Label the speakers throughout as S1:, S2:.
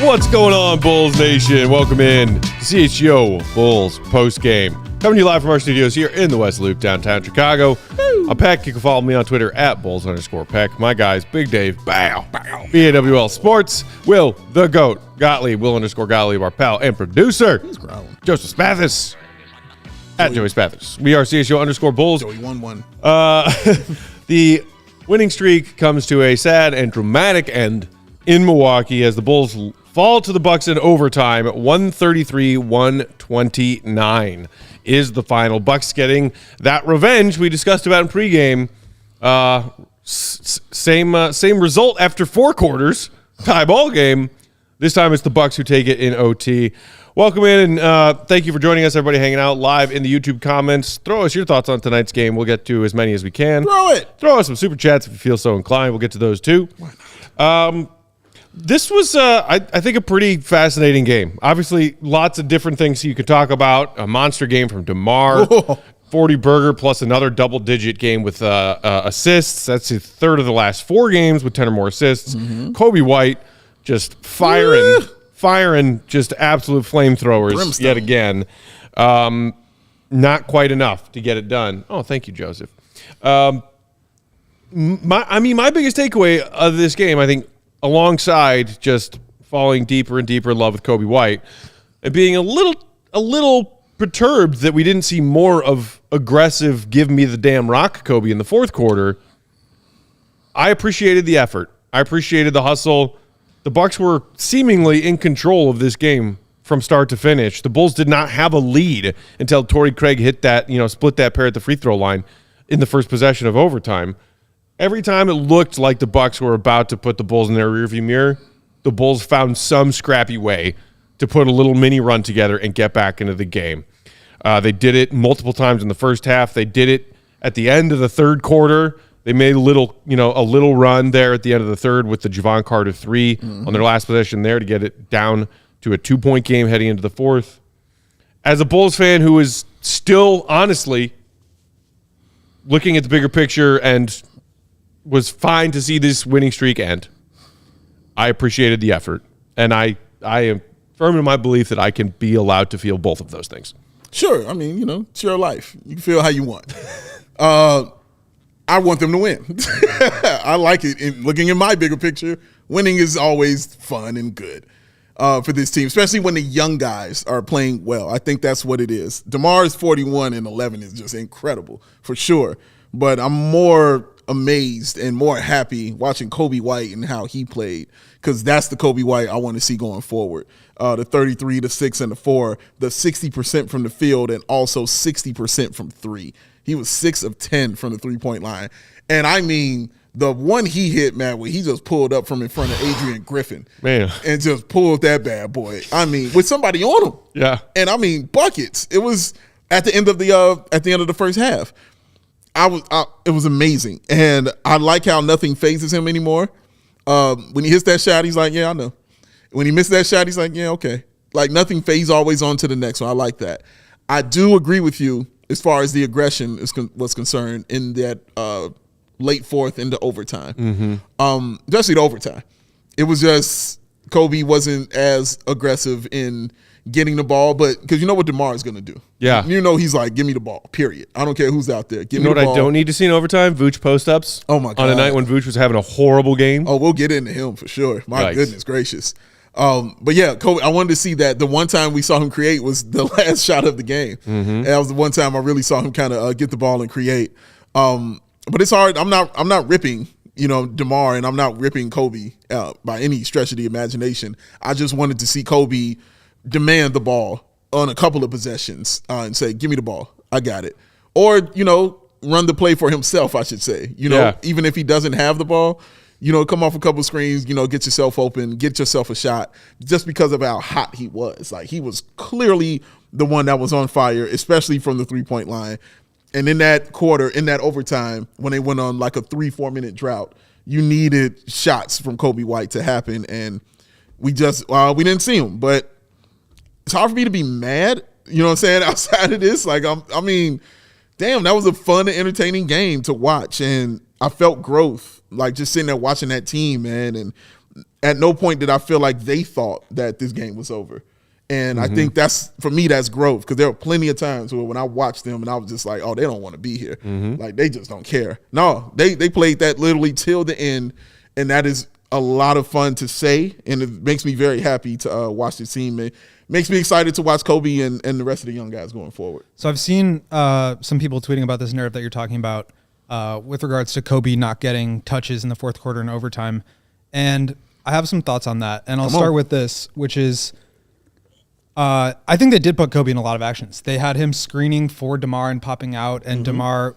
S1: What's going on, Bulls Nation? Welcome in to CHGO Bulls Postgame. Coming to you live from our studios here in the West Loop, downtown Chicago. I'm Peck. You can follow me on Twitter at Bulls_Peck. My guys, Big Dave, BAWL, BAWL Sports, Will, the GOAT, Gottlieb, Will_Gottlieb, our pal and producer, Joseph Spathis, at Joey Spathis. We are CHGO Bulls.
S2: Joey 1-1.
S1: The winning streak comes to a sad and dramatic end in Milwaukee as the Bulls fall to the Bucks in overtime at 133-129 is the final. Bucks getting that revenge we discussed about in pregame. Same result after four quarters, tie ball game. This time it's the Bucks who take it in OT. Welcome in and thank you for joining us, everybody hanging out live in the YouTube comments. Throw us your thoughts on tonight's game. We'll get to as many as we can. Throw us some super chats if you feel so inclined. We'll get to those too. This was, I think, a pretty fascinating game. Obviously, lots of different things you could talk about. A monster game from DeMar, 40 burger plus another double-digit game with assists. That's his third of the last four games with 10 or more assists. Coby White just firing just absolute flamethrowers yet again. Not quite enough to get it done. Oh, thank you, Joseph. My biggest takeaway of this game, I think, alongside just falling deeper and deeper in love with Coby White and being a little perturbed that we didn't see more of aggressive give me the damn rock Coby in the fourth quarter. I appreciated the effort. I appreciated the hustle. The Bucks were seemingly in control of this game from start to finish. The Bulls did not have a lead until Torrey Craig hit that, split that pair at the free throw line in the first possession of overtime. Every time it looked like the Bucks were about to put the Bulls in their rearview mirror, the Bulls found some scrappy way to put a little mini run together and get back into the game. They did it multiple times in the first half. They did it at the end of the third quarter. They made a little run there at the end of the third with the Javon Carter three on their last possession there to get it down to a 2-point game heading into the fourth. As a Bulls fan who is still honestly looking at the bigger picture and was fine to see this winning streak end, I appreciated the effort, and I am firm in my belief that I can be allowed to feel both of those things.
S2: Sure. I mean, it's your life. You can feel how you want. I want them to win. I like it. Looking in my bigger picture, winning is always fun and good for this team, especially when the young guys are playing well. I think that's what it is. DeMar's 41-11 is just incredible for sure, but I'm more amazed and more happy watching Coby White and how he played, because that's the Coby White I want to see going forward. The 33, the 6, and the 4, the 60% from the field, and also 60% from three. He was 6 of 10 from the three-point line. And I mean, the one he hit, man, where he just pulled up from in front of Adrian Griffin, man, and just pulled that bad boy. I mean, with somebody on him. Yeah. And I mean, buckets. It was at the end of the first half. It was amazing, and I like how nothing phases him anymore. When he hits that shot, he's like, "Yeah, I know." When he missed that shot, he's like, "Yeah, okay." Like nothing phases, always on to the next one. I like that. I do agree with you as far as the aggression was concerned in that late fourth into overtime, especially the overtime. It was just Coby wasn't as aggressive in getting the ball, but because you know what DeMar is going to do. Yeah. He's like, give me the ball, period. I don't care who's out there. Give me the ball. You know what I
S1: don't need to see in overtime? Vooch post-ups.
S2: Oh, my God.
S1: On a night when Vooch was having a horrible game.
S2: Oh, we'll get into him for sure. My goodness gracious. But yeah, Coby, I wanted to see that. The one time we saw him create was the last shot of the game. And that was the one time I really saw him kind of get the ball and create. But it's hard. I'm not ripping DeMar, and I'm not ripping Coby by any stretch of the imagination. I just wanted to see Coby demand the ball on a couple of possessions and say, give me the ball. I got it. Or, run the play for himself, I should say. Even if he doesn't have the ball, come off a couple screens, get yourself open, get yourself a shot, just because of how hot he was. Like, he was clearly the one that was on fire, especially from the 3-point line. And in that quarter, in that overtime, when they went on like a 3-4 minute drought, you needed shots from Coby White to happen. And we didn't see him. But it's hard for me to be mad, you know what I'm saying, outside of this. Like, I mean, damn, that was a fun and entertaining game to watch. And I felt growth, like just sitting there watching that team, man. And at no point did I feel like they thought that this game was over. And I think for me, that's growth, because there were plenty of times where when I watched them and I was just like, oh, they don't want to be here. Like, they just don't care. No, they played that literally till the end, and that is a lot of fun to say, and it makes me very happy to watch the team. It makes me excited to watch Coby and the rest of the young guys going forward.
S3: So I've seen some people tweeting about this narrative that you're talking about with regards to Coby not getting touches in the fourth quarter and overtime, and I have some thoughts on that. And I'll start with this, which is – I think they did put Coby in a lot of actions. They had him screening for DeMar and popping out, and DeMar,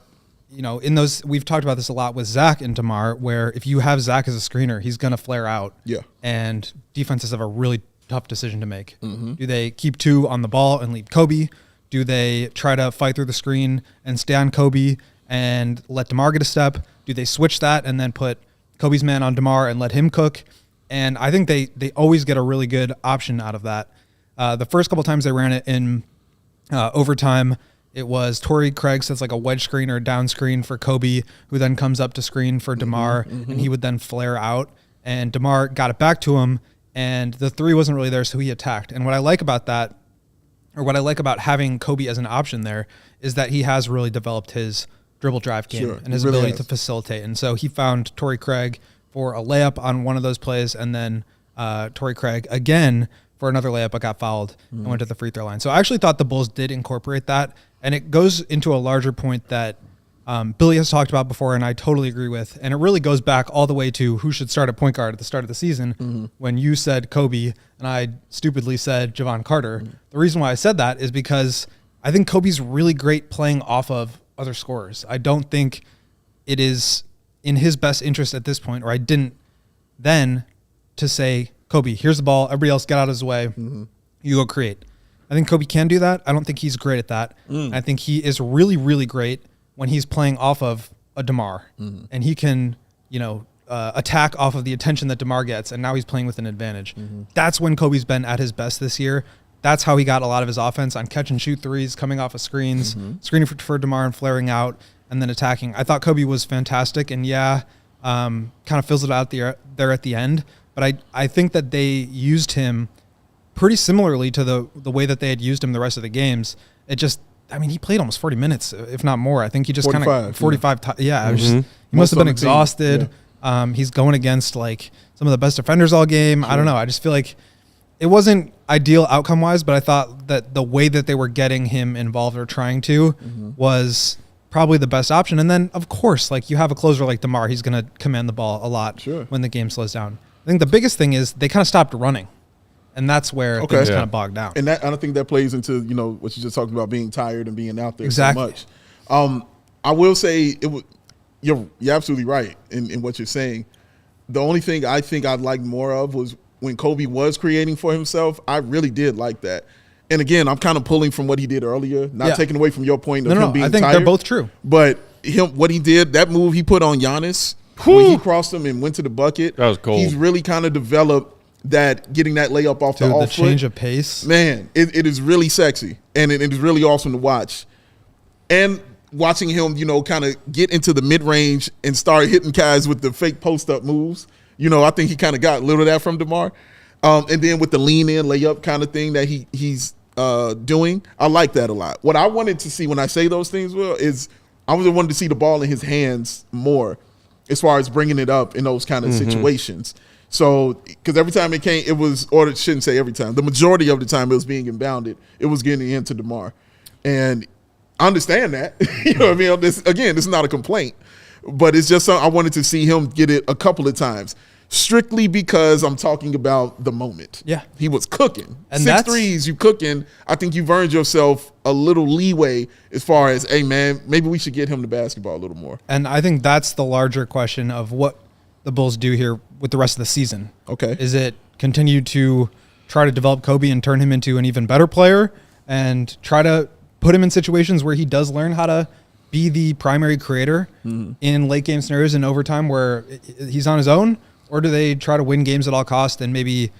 S3: in those, we've talked about this a lot with Zach and DeMar, where if you have Zach as a screener, he's going to flare out. Yeah. And defenses have a really tough decision to make. Do they keep 2 on the ball and leave Coby? Do they try to fight through the screen and stay on Coby and let DeMar get a step? Do they switch that and then put Kobe's man on DeMar and let him cook? And I think they always get a really good option out of that. The first couple times they ran it in overtime, it was Torrey Craig sets like a wedge screen or a down screen for Coby, who then comes up to screen for DeMar, and he would then flare out. And DeMar got it back to him, and the 3 wasn't really there, so he attacked. And what I like about that, or what I like about having Coby as an option there, is that he has really developed his dribble drive game and his ability to facilitate. And so he found Torrey Craig for a layup on one of those plays, and then Torrey Craig again for another layup, but got fouled and went to the free throw line. So I actually thought the Bulls did incorporate that, and it goes into a larger point that Billy has talked about before, and I totally agree with. And it really goes back all the way to who should start at point guard at the start of the season when you said Coby, and I stupidly said Javon Carter. The reason why I said that is because I think Kobe's really great playing off of other scorers. I don't think it is in his best interest at this point, or I didn't then, to say, Coby, here's the ball. Everybody else get out of his way. You go create. I think Coby can do that. I don't think he's great at that. I think he is really, really great when he's playing off of a DeMar. And he can, attack off of the attention that DeMar gets, and now he's playing with an advantage. That's when Kobe's been at his best this year. That's how he got a lot of his offense, on catch and shoot threes, coming off of screens, screening for DeMar and flaring out, and then attacking. I thought Coby was fantastic, and kind of fizzled out there at the end. But I think that they used him pretty similarly to the way that they had used him the rest of the games. He played almost 40 minutes, if not more. I think he just kind of 45. He must have been exhausted. Yeah. He's going against like some of the best defenders all game. Sure. I don't know. I just feel like it wasn't ideal outcome wise, but I thought that the way that they were getting him involved or trying to was probably the best option. And then of course, like you have a closer like DeMar, he's going to command the ball a lot when the game slows down. I think the biggest thing is they kind of stopped running, and that's where things kind of bogged down.
S2: And I don't think that plays into what you just talked about, being tired and being out there so much. I will say you're absolutely right in what you're saying. The only thing I think I'd like more of was when Coby was creating for himself. I really did like that. And again, I'm kind of pulling from what he did earlier, not taking away from your point of him being tired.
S3: I think they're both true.
S2: But what he did, that move he put on Giannis, when he crossed him and went to the bucket,
S1: that was cold.
S2: He's really kind of developed that, getting that layup off the off foot.
S3: The change of pace.
S2: Man, it is really sexy, and it is really awesome to watch. And watching him, kind of get into the mid-range and start hitting guys with the fake post-up moves. I think he kind of got a little of that from DeMar. And then with the lean-in layup kind of thing that he's doing, I like that a lot. What I wanted to see when I say those things, Will, is I wanted to see the ball in his hands more, as far as bringing it up in those kind of situations. So, because every time it came, it was, or it shouldn't say every time, the majority of the time it was being inbounded, it was getting into DeMar. And I understand that. You know what I mean? This is not a complaint, but it's just something I wanted to see him get it a couple of times. strictly because I'm talking about the moment.
S3: Yeah.
S2: He was cooking.
S3: And
S2: 6 threes, you cooking. I think you've earned yourself a little leeway as far as, hey, man, maybe we should get him to basketball a little more.
S3: And I think that's the larger question of what the Bulls do here with the rest of the season.
S2: Okay.
S3: Is it continue to try to develop Kobe and turn him into an even better player and try to put him in situations where he does learn how to be the primary creator in late game scenarios and overtime where he's on his own? Or do they try to win games at all costs and maybe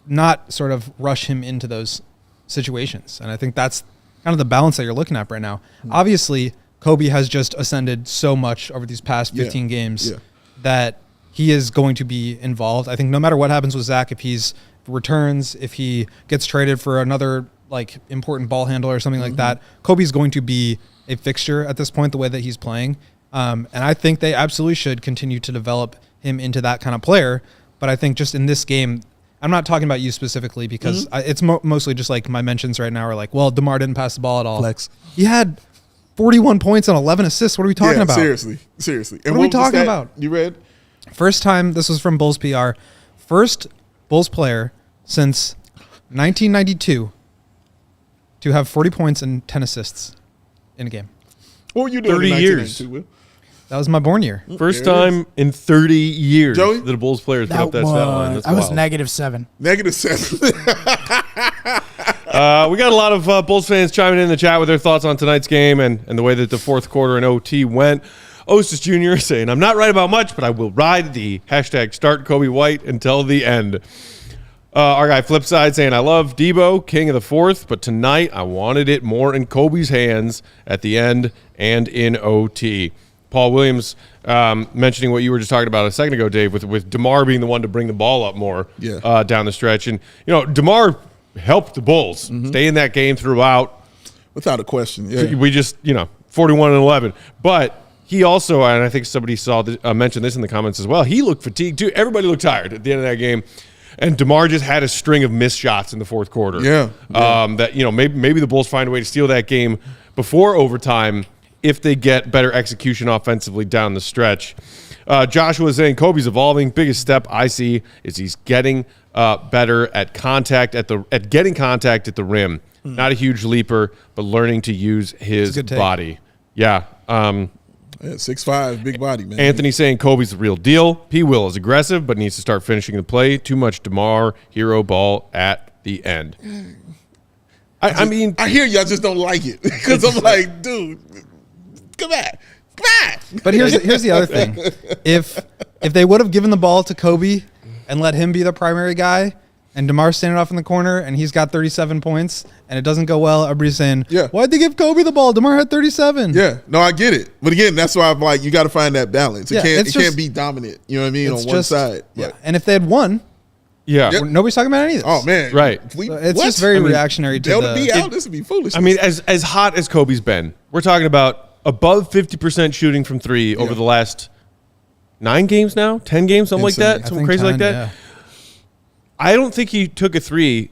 S3: not sort of rush him into those situations? And I think that's kind of the balance that you're looking at right now. Obviously, Kobe has just ascended so much over these past 15 games that he is going to be involved. I think no matter what happens with Zach, if he's returns, if he gets traded for another like important ball handler or something like that, Kobe's going to be a fixture at this point, the way that he's playing. And I think they absolutely should continue to develop him into that kind of player. But I think just in this game, I'm not talking about you specifically because it's mostly just like my mentions right now are like, well, DeMar didn't pass the ball at all.
S2: Flex.
S3: He had 41 points and 11 assists. What are we talking about?
S2: Seriously. And
S3: what are we talking about?
S2: You read?
S3: First time, this was from Bulls PR, first Bulls player since 1992 to have 40 points and 10 assists in a game.
S2: What were you doing
S1: 30
S2: in
S1: years.
S2: 1992, Will?
S3: That was my born year.
S1: First time in 30 years
S2: Joey?
S1: that a Bulls player has put up that stat line. That's
S4: I was
S1: wild.
S4: -7.
S2: -7.
S1: We got a lot of Bulls fans chiming in the chat with their thoughts on tonight's game and the way that the fourth quarter and OT went. Osis Jr. saying, I'm not right about much, but I will ride the hashtag start Coby White until the end. Our guy Flipside saying, I love Debo, king of the fourth, but tonight I wanted it more in Kobe's hands at the end and in OT. Paul Williams mentioning what you were just talking about a second ago, Dave, with DeMar being the one to bring the ball up more down the stretch. And, DeMar helped the Bulls stay in that game throughout.
S2: Without a question, yeah.
S1: We just, 41-11. But he also, and I think somebody mentioned this in the comments as well, he looked fatigued too. Everybody looked tired at the end of that game. And DeMar just had a string of missed shots in the fourth quarter.
S2: Yeah.
S1: That, maybe the Bulls find a way to steal that game before overtime if they get better execution offensively down the stretch. Joshua is saying Kobe's evolving. Biggest step I see is he's getting better at getting contact at the rim. Not a huge leaper, but learning to use his body. Yeah.
S2: 6'5", big body, man.
S1: Anthony saying Kobe's the real deal. P. Will is aggressive, but needs to start finishing the play. Too much DeMar hero ball at the end. I mean,
S2: I hear you. I just don't like it because I'm like, dude, come back.
S3: But here's the other thing. If they would have given the ball to Kobe and let him be the primary guy, and DeMar's standing off in the corner, and he's got 37 points, and it doesn't go well, everybody's saying, why'd they give Kobe the ball? DeMar had 37.
S2: Yeah, no, I get it. But again, that's why I'm like, you got to find that balance. It can't be dominant, you know what I mean, on one side.
S3: Yeah, and if they had won, nobody's talking about any of this.
S2: Oh, man.
S1: Right.
S3: It's just very reactionary to
S2: the be out, this would be foolish.
S1: I mean, as hot as Kobe's been, we're talking about above 50% shooting from three over the last 9 games now, 10 games, something like that, something crazy like that.
S3: Yeah.
S1: I don't think he took a three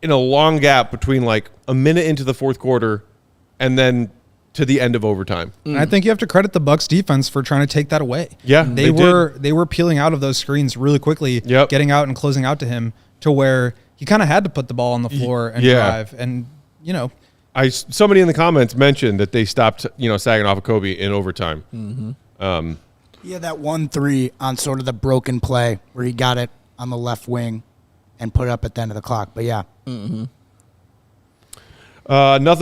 S1: in a long gap between like a minute into the fourth quarter and then to the end of overtime.
S3: And I think you have to credit the Bucks defense for trying to take that away.
S1: Yeah,
S3: they were peeling out of those screens really quickly, getting out and closing out to him to where he kind of had to put the ball on the floor and drive. And
S1: somebody in the comments mentioned that they stopped sagging off of Kobe in overtime.
S4: He had that 1-3 on sort of the broken play where he got it on the left wing and put it up at the end of the clock. But yeah.
S1: Nothing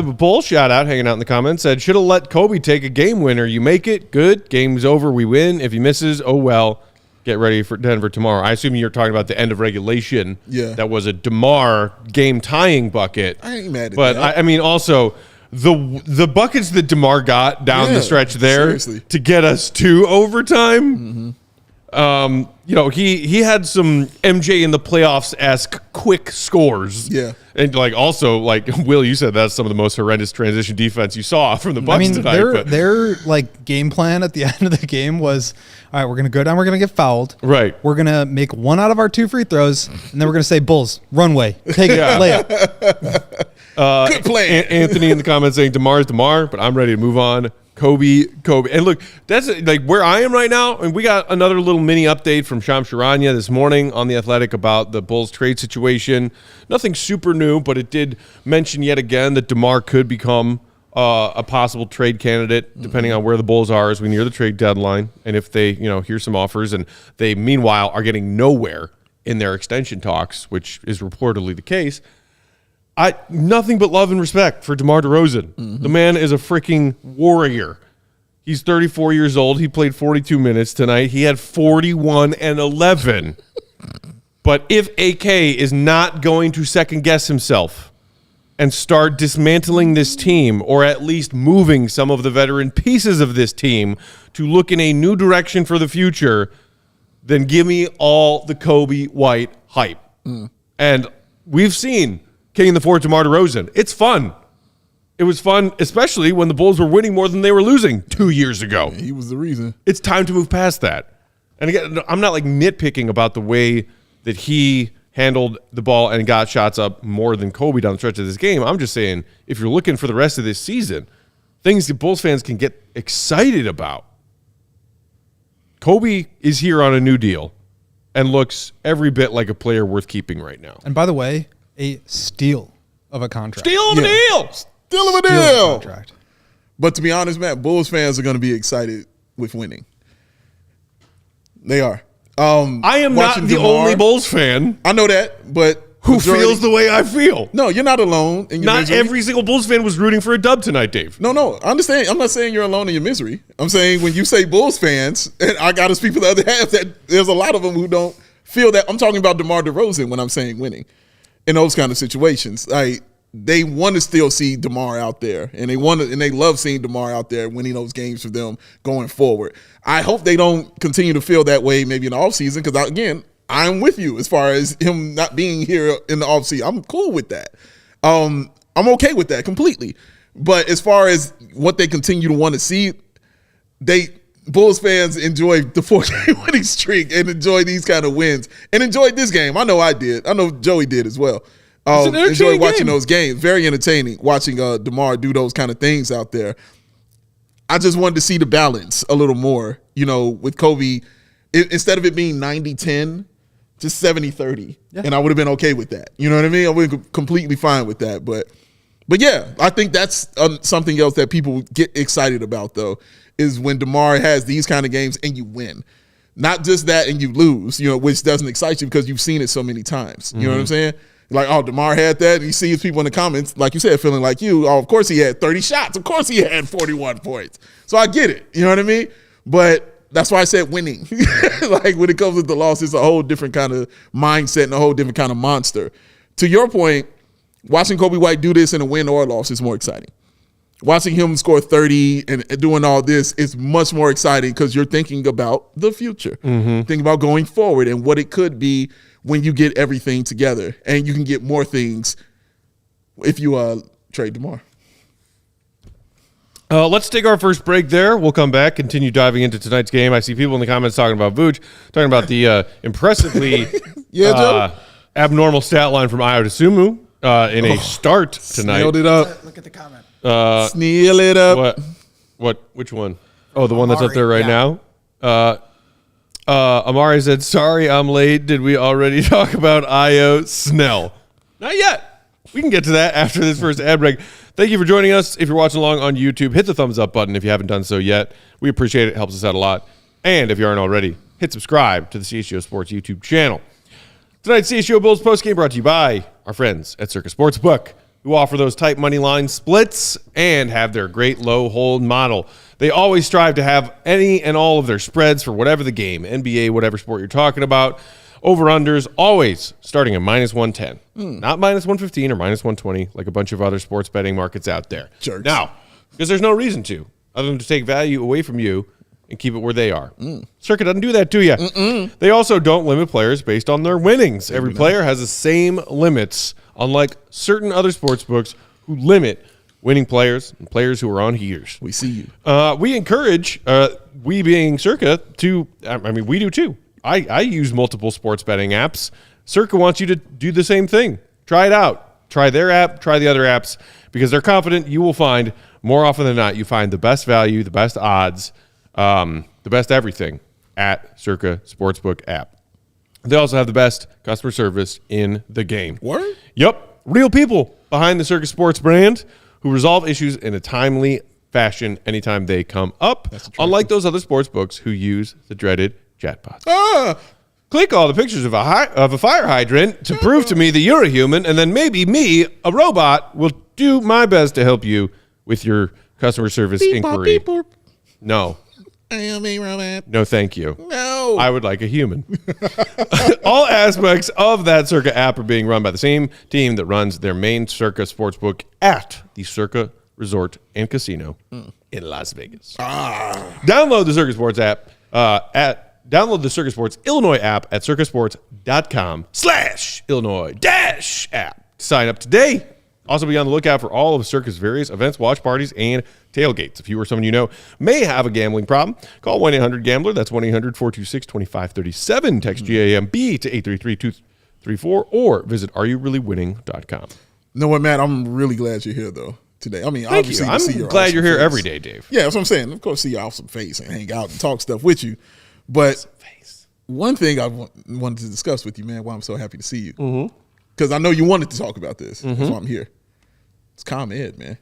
S1: but bull shout out hanging out in the comments said should have let Kobe take a game winner. You make it good, game's over, we win. If he misses, oh well. Get ready for Denver tomorrow. I assume you're talking about the end of regulation.
S2: Yeah,
S1: that was a DeMar game tying bucket.
S2: I ain't mad at
S1: but
S2: that.
S1: I mean also the buckets that DeMar got down the stretch there to get us to overtime. He had some MJ in the playoffs-esque quick scores. Yeah. And also Will, you said that's some of the most horrendous transition defense you saw from the Bucks tonight.
S3: Their game plan at the end of the game was, all right, we're going to go down, we're going to get fouled.
S1: Right.
S3: We're going to make 1 out of our 2 free throws, and then we're going to say, Bulls, runway, take it, layup.
S2: Good play.
S1: Anthony in the comments saying DeMar is DeMar, but I'm ready to move on Kobe. And look, that's like where I am right now. And we got another little mini update from Shams Charania this morning on The Athletic about the Bulls trade situation. Nothing super new, but it did mention yet again that DeMar could become a possible trade candidate, depending on where the Bulls are as we near the trade deadline. And if they, hear some offers and they, meanwhile, are getting nowhere in their extension talks, which is reportedly the case, nothing but love and respect for DeMar DeRozan. The man is a freaking warrior. He's 34 years old. He played 42 minutes tonight. He had 41 and 11. But if AK is not going to second guess himself and start dismantling this team, or at least moving some of the veteran pieces of this team to look in a new direction for the future, then give me all the Coby White hype. And we've seen King of the Fort DeMar DeRozan. It's fun. It was fun, especially when the Bulls were winning more than they were losing 2 years ago.
S2: He was the reason.
S1: It's time to move past that. And again, I'm not like nitpicking about the way that he handled the ball and got shots up more than Kobe down the stretch of this game. I'm just saying, if you're looking for the rest of this season, things that Bulls fans can get excited about. Kobe is here on a new deal and looks every bit like a player worth keeping right now.
S3: And by the way, a steal of a contract.
S1: Steal of a deal!
S2: Steal of a
S3: Steal of a
S2: deal!
S3: contract.
S2: But to be honest, Matt, Bulls fans are going to be excited with winning. They are.
S1: I am not the only Bulls fan
S2: I know that, but
S1: who feels the way I feel.
S2: No, you're not alone in your
S1: Not
S2: misery.
S1: every single Bulls fan was rooting for a dub tonight, Dave.
S2: No, I understand. I'm not saying you're alone in your misery. I'm saying when you say Bulls fans, and I got to speak for the other half, that there's a lot of them who don't feel that. I'm talking about DeMar DeRozan when I'm saying winning in those kind of situations. They want to still see DeMar out there, and they love seeing DeMar out there winning those games for them going forward. I hope they don't continue to feel that way maybe in the offseason, because again, I'm with you as far as him not being here in the offseason. I'm cool with that. I'm okay with that completely. But as far as what they continue to want to see, Bulls fans enjoy the 4-game winning streak and enjoy these kind of wins and enjoyed this game. I know I did. I know Joey did as well. Enjoy watching those games. Very entertaining watching DeMar do those kind of things out there. I just wanted to see the balance a little more, with Kobe. Instead of it being 90-10, just 70-30. Yeah. And I would have been okay with that. You know what I mean? I would have been completely fine with that. But yeah, I think that's something else that people get excited about, though, is when DeMar has these kind of games and you win. Not just that and you lose, which doesn't excite you because you've seen it so many times. You know what I'm saying? Like, oh, DeMar had that. And you see his people in the comments, like you said, feeling like you. Oh, of course he had 30 shots. Of course he had 41 points. So I get it. You know what I mean? But that's why I said winning. Like when it comes to the loss, it's a whole different kind of mindset and a whole different kind of monster. To your point, watching Coby White do this in a win or a loss is more exciting. Watching him score 30 and doing all this is much more exciting because you're thinking about the future. Thinking about going forward and what it could be when you get everything together. And you can get more things if you trade DeMar.
S1: Let's take our first break there. We'll come back, continue diving into tonight's game. I see people in the comments talking about Vooch, talking about the impressively abnormal stat line from Ayo Dosunmu in a start tonight.
S2: Nailed it up.
S4: Look at the comment.
S2: Snail it up.
S1: What? Which one? Oh, the one that's up there right now? Amari said, sorry, I'm late. Did we already talk about Ayo Snell? Not yet. We can get to that after this first ad break. Thank you for joining us. If you're watching along on YouTube, hit the thumbs up button if you haven't done so yet. We appreciate it. It helps us out a lot. And if you aren't already, hit subscribe to the CHGO Sports YouTube channel. Tonight's CHGO Bulls postgame brought to you by our friends at Circa Sportsbook, who offer those tight money line splits and have their great low hold model. They always strive to have any and all of their spreads for whatever the game, NBA, whatever sport you're talking about. Over-unders always starting at -110, not -115 or -120 like a bunch of other sports betting markets out there.
S2: Jerks.
S1: Now, because there's no reason to, other than to take value away from you and keep it where they are. Circa doesn't do that to you. They also don't limit players based on their winnings. Every player has the same limits, unlike certain other sports books who limit winning players and players who are on heaters.
S2: We see you.
S1: We encourage, we being Circa, to, we do too. I use multiple sports betting apps. Circa wants you to do the same thing. Try it out. Try their app, try the other apps, because they're confident you will find, more often than not, you find the best value, the best odds, the best everything at Circa Sportsbook app. They also have the best customer service in the game.
S2: Word?
S1: Yep. Real people behind the Circa Sports brand who resolve issues in a timely fashion anytime they come up, unlike those other sports books who use the dreaded chatbots. Click all the pictures of a fire hydrant to prove to me that you're a human, and then maybe me, a robot, will do my best to help you with your customer service inquiry. No.
S2: I am a robot.
S1: No, thank you.
S2: No.
S1: I would like a human. All aspects of that Circa app are being run by the same team that runs their main Circa Sportsbook at the Circa Resort and Casino in Las Vegas. Download the Circa Sports app Download the Circa Sports Illinois app at circasports.com/Illinois-app. Sign up today. Also be on the lookout for all of Circa's various events, watch parties, and tailgates. If you or someone you know may have a gambling problem, call 1-800-GAMBLER. That's 1-800-426-2537. Text GAMB to 833-234 or visit areyoureallywinning.com.
S2: You know what, Matt? I'm really glad you're here, though, today. I mean,
S1: Thank
S2: obviously,
S1: you.
S2: to see
S1: I'm
S2: your
S1: glad
S2: awesome
S1: you're here
S2: face.
S1: every day, Dave.
S2: Yeah, that's what I'm saying. Of course, see your awesome face and hang out and talk stuff with you. But one thing I wanted to discuss with you, man, why I'm so happy to see you. Because I know you wanted to talk about this. That's why I'm here. It's ComEd, man.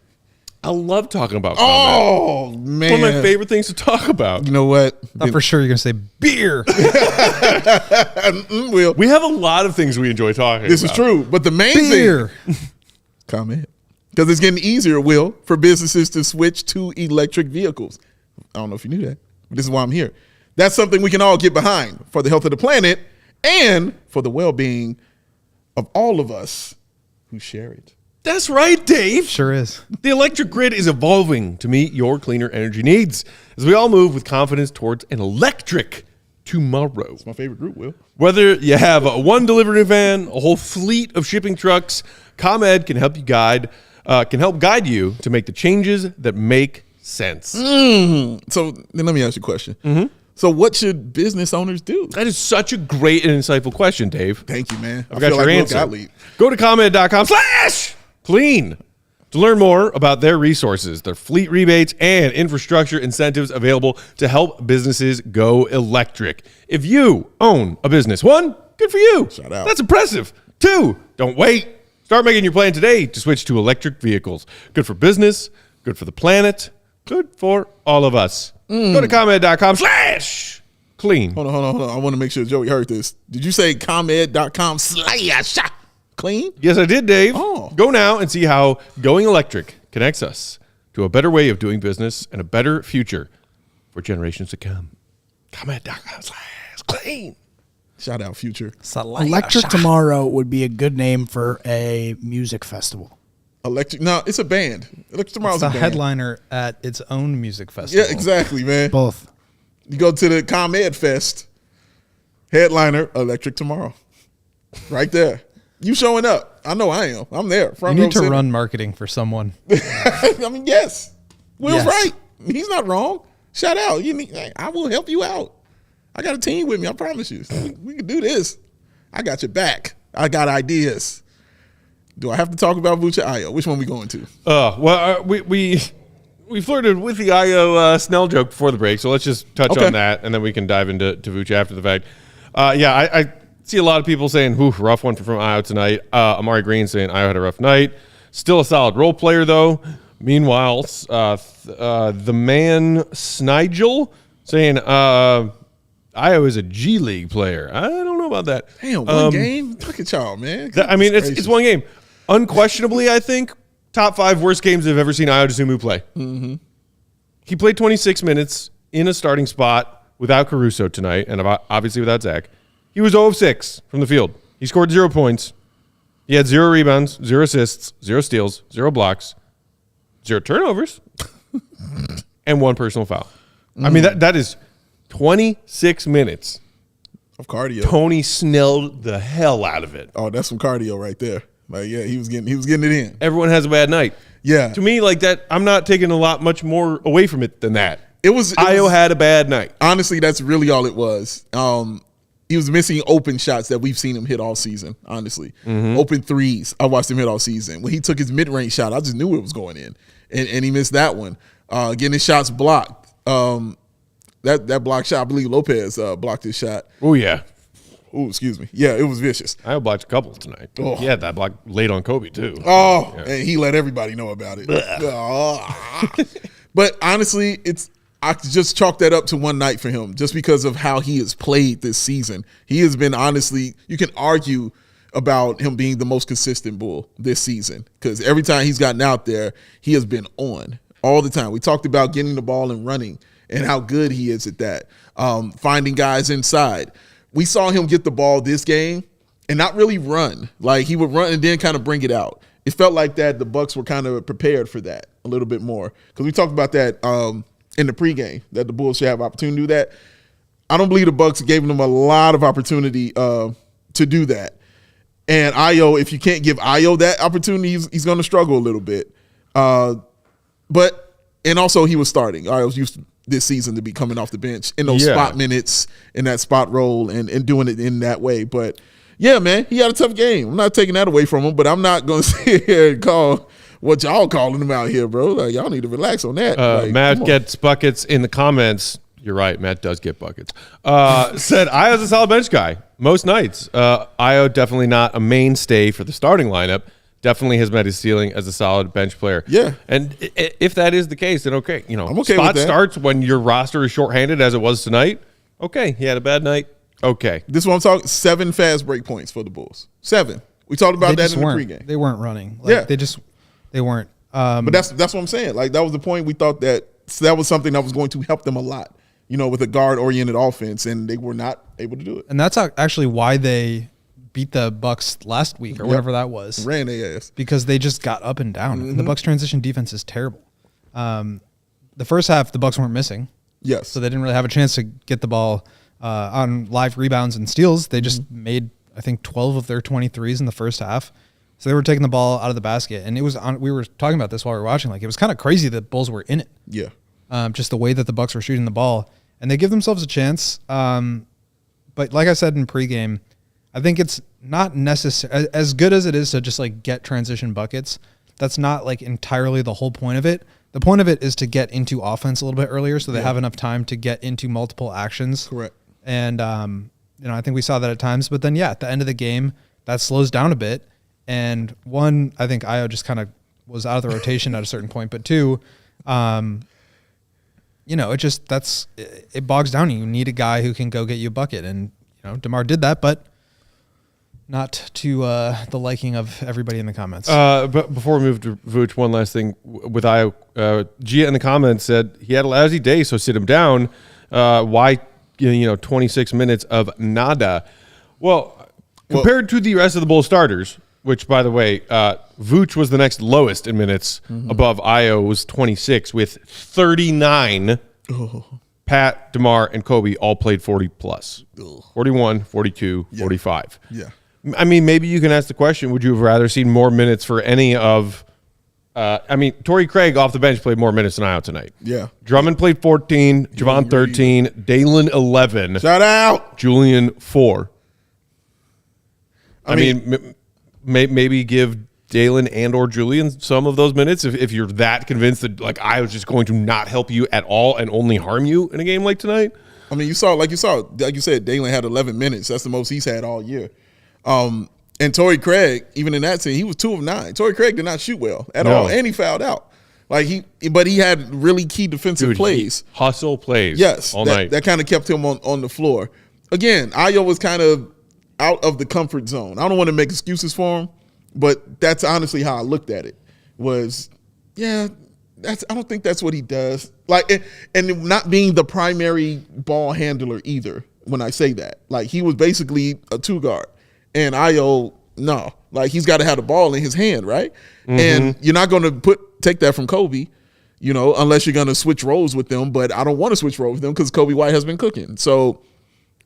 S1: I love talking about ComEd.
S2: Oh, man.
S1: One of my favorite things to talk about.
S2: You know what?
S3: Thought for sure you're going to say beer.
S2: Will.
S1: We have a lot of things we enjoy talking
S2: This
S1: about.
S2: is true. But the main
S3: Beer.
S2: thing, ComEd. Because it's getting easier, Will, for businesses to switch to electric vehicles. I don't know if you knew that, but this is why I'm here. That's something we can all get behind for the health of the planet and for the well-being of all of us who share it.
S1: That's right, Dave.
S3: Sure is.
S1: The electric grid is evolving to meet your cleaner energy needs as we all move with confidence towards an electric tomorrow.
S2: It's my favorite group, Will.
S1: Whether you have one delivery van, a whole fleet of shipping trucks, ComEd can help guide you to make the changes that make sense.
S2: So then let me ask you a question. So what should business owners do?
S1: That is such a great and insightful question, Dave.
S2: Thank you, man.
S1: I've got your answer. Go to ComEd.com/clean to learn more about their resources, their fleet rebates, and infrastructure incentives available to help businesses go electric. If you own a business, 1, good for you.
S2: Shout out.
S1: That's impressive. 2, don't wait. Start making your plan today to switch to electric vehicles. Good for business, good for the planet, good for all of us. Go to ComEd.com/clean.
S2: Hold on. I want to make sure Joey heard this. Did you say ComEd.com/clean?
S1: Yes, I did, Dave.
S2: Oh.
S1: Go now and see how going electric connects us to a better way of doing business and a better future for generations to come. ComEd.com/clean.
S2: Shout out, Future.
S4: Electric Tomorrow would be a good name for a music festival.
S2: Electric. No, it's a band. Electric Tomorrow's
S3: It's
S2: a
S3: a
S2: band.
S3: headliner at its own music festival.
S2: Yeah, exactly, man.
S4: Both.
S2: You go to the ComEd Fest, headliner, Electric Tomorrow. Right there. You showing up. I know I am. I'm there.
S3: You
S2: Front row
S3: need to
S2: center.
S3: run marketing for someone.
S2: I mean, yes. Will's
S3: Yes.
S2: right. He's not wrong. Shout out. I will help you out. I got a team with me. I promise you. We can do this. I got your back. I got ideas. Do I have to talk about Vucevic? Ayo? Which one we going to?
S1: We flirted with the Ayo Snell joke before the break, so let's just touch
S2: Okay.
S1: on that, and then we can dive into Vucevic after the fact. I see a lot of people saying, rough one from Ayo tonight. Amari Green saying Ayo had a rough night. Still a solid role player, though. Meanwhile, the man Snigel saying Ayo is a G League player. I don't know about that.
S2: Damn, one game? Look at y'all, man.
S1: It's one game. Unquestionably, I think, top 5 worst games I've ever seen Ayo Dosunmu play. He played 26 minutes in a starting spot without Caruso tonight, and obviously without Zach. He was 0 of 6 from the field. He scored 0 points. He had 0 rebounds, 0 assists, 0 steals, 0 blocks, 0 turnovers, and 1 personal foul. I mean, that is 26 minutes.
S2: Of cardio.
S1: Tony Snelled the hell out of it.
S2: Oh, that's some cardio right there. Like, yeah, he was getting it in.
S1: Everyone has a bad night.
S2: Yeah.
S1: To me, like that, I'm not taking much more away from it than that.
S2: It was
S1: Ayo had a bad night.
S2: honestly, that's really all it was. He was missing open shots that we've seen him hit all season, honestly. Open threes, I watched him hit all season. When he took his mid-range shot, I just knew it was going in. And he missed that one. Getting his shots blocked. That block shot, I believe Lopez blocked his shot.
S1: Oh, yeah.
S2: Oh, excuse me. Yeah, it was vicious.
S1: I blocked a couple tonight.
S2: Oh.
S1: He had that block late on Kobe, too.
S2: Oh, yeah. And he let everybody know about it. But honestly, I just chalk that up to one night for him just because of how he has played this season. He has been, honestly, you can argue about him being the most consistent Bull this season because every time he's gotten out there, he has been on all the time. We talked about getting the ball and running and how good he is at that, finding guys inside. We saw him get the ball this game and not really run. Like, he would run and then kind of bring it out. It felt like that the Bucks were kind of prepared for that a little bit more because we talked about that in the pregame, that the Bulls should have opportunity to do that. I don't believe the Bucks gave them a lot of opportunity to do that. And Ayo, if you can't give Ayo that opportunity, he's going to struggle a little bit. And also he was starting. Ayo's used this season to be coming off the bench in those spot minutes, in that spot role, and doing it in that way. But, yeah, man, he had a tough game. I'm not taking that away from him, but I'm not going to sit here and call what y'all calling him out here, bro. Like, y'all need to relax on that.
S1: Matt gets buckets in the comments. You're right. Matt does get buckets. Said Ayo's a solid bench guy most nights. Ayo definitely not a mainstay for the starting lineup. Definitely has met his ceiling as a solid bench player.
S2: Yeah.
S1: And if that is the case, then okay. You know,
S2: I'm okay
S1: spot
S2: with that.
S1: starts when your roster is shorthanded as it was tonight. Okay. He had a bad night. Okay.
S2: This is what I'm talking. 7 fast break points for the Bulls. 7. We talked about that in the pregame.
S3: They weren't running. Like, they weren't.
S2: But that's what I'm saying. Like, that was the point. We thought that was something that was going to help them a lot, you know, with a guard-oriented offense, and they were not able to do it.
S3: And that's actually why they beat the Bucks last week or whatever that was.
S2: Ran their ass.
S3: Because they just got up and down. And the Bucks transition defense is terrible. The first half, the Bucks weren't missing.
S2: Yes.
S3: So they didn't really have a chance to get the ball on live rebounds and steals. They just made, I think, 12 of their 23s in the first half. So they were taking the ball out of the basket. And it was we were talking about this while we were watching. Like, it was kind of crazy that Bulls were in it.
S2: Yeah.
S3: Just the way that the Bucks were shooting the ball. And they give themselves a chance. But like I said in pregame, I think it's not necessary, as good as it is to just like get transition buckets. That's not like entirely the whole point of it. The point of it is to get into offense a little bit earlier so they have enough time to get into multiple actions.
S2: Correct.
S3: And, I think we saw that at times. But then, at the end of the game, that slows down a bit. And one, I think Ayo just kind of was out of the rotation at a certain point. But two, it bogs down. You need a guy who can go get you a bucket. And, DeMar did that, but not to the liking of everybody in the comments.
S1: But before we move to Vooch, one last thing with Ayo. Gia in the comments said he had a lousy day, so sit him down. Why, 26 minutes of nada? Well, compared to the rest of the Bulls starters, which, by the way, Vooch was the next lowest in minutes above Ayo, was 26 with 39. Pat, DeMar, and Kobe all played 40+. 41, 42, 45.
S2: Yeah.
S1: I mean, maybe you can ask the question, would you have rather seen more minutes for any of Torrey Craig off the bench played more minutes than Ayo tonight.
S2: Yeah.
S1: Drummond played 14, Javon 13, Dalen 11.
S2: Shout out.
S1: Julian 4. I mean maybe give Dalen and or Julian some of those minutes if you're that convinced that like I was just going to not help you at all and only harm you in a game like tonight.
S2: I mean, like you said, Dalen had 11 minutes. That's the most he's had all year. And Torrey Craig, even in that scene, he was 2 of 9. Torrey Craig did not shoot well at all, and he fouled out. But he had really key defensive plays,
S1: hustle plays.
S2: Yes,
S1: all night.
S2: That kind of kept him on the floor. Again, Ayo was kind of out of the comfort zone. I don't want to make excuses for him, but that's honestly how I looked at it. I don't think that's what he does. Like, and not being the primary ball handler either. When I say that, like he was basically a 2 guard, and Ayo, no, like he's got to have the ball in his hand, right? And you're not going to take that from Kobe, unless you're going to switch roles with them. But I don't want to switch roles with them because Coby White has been cooking. So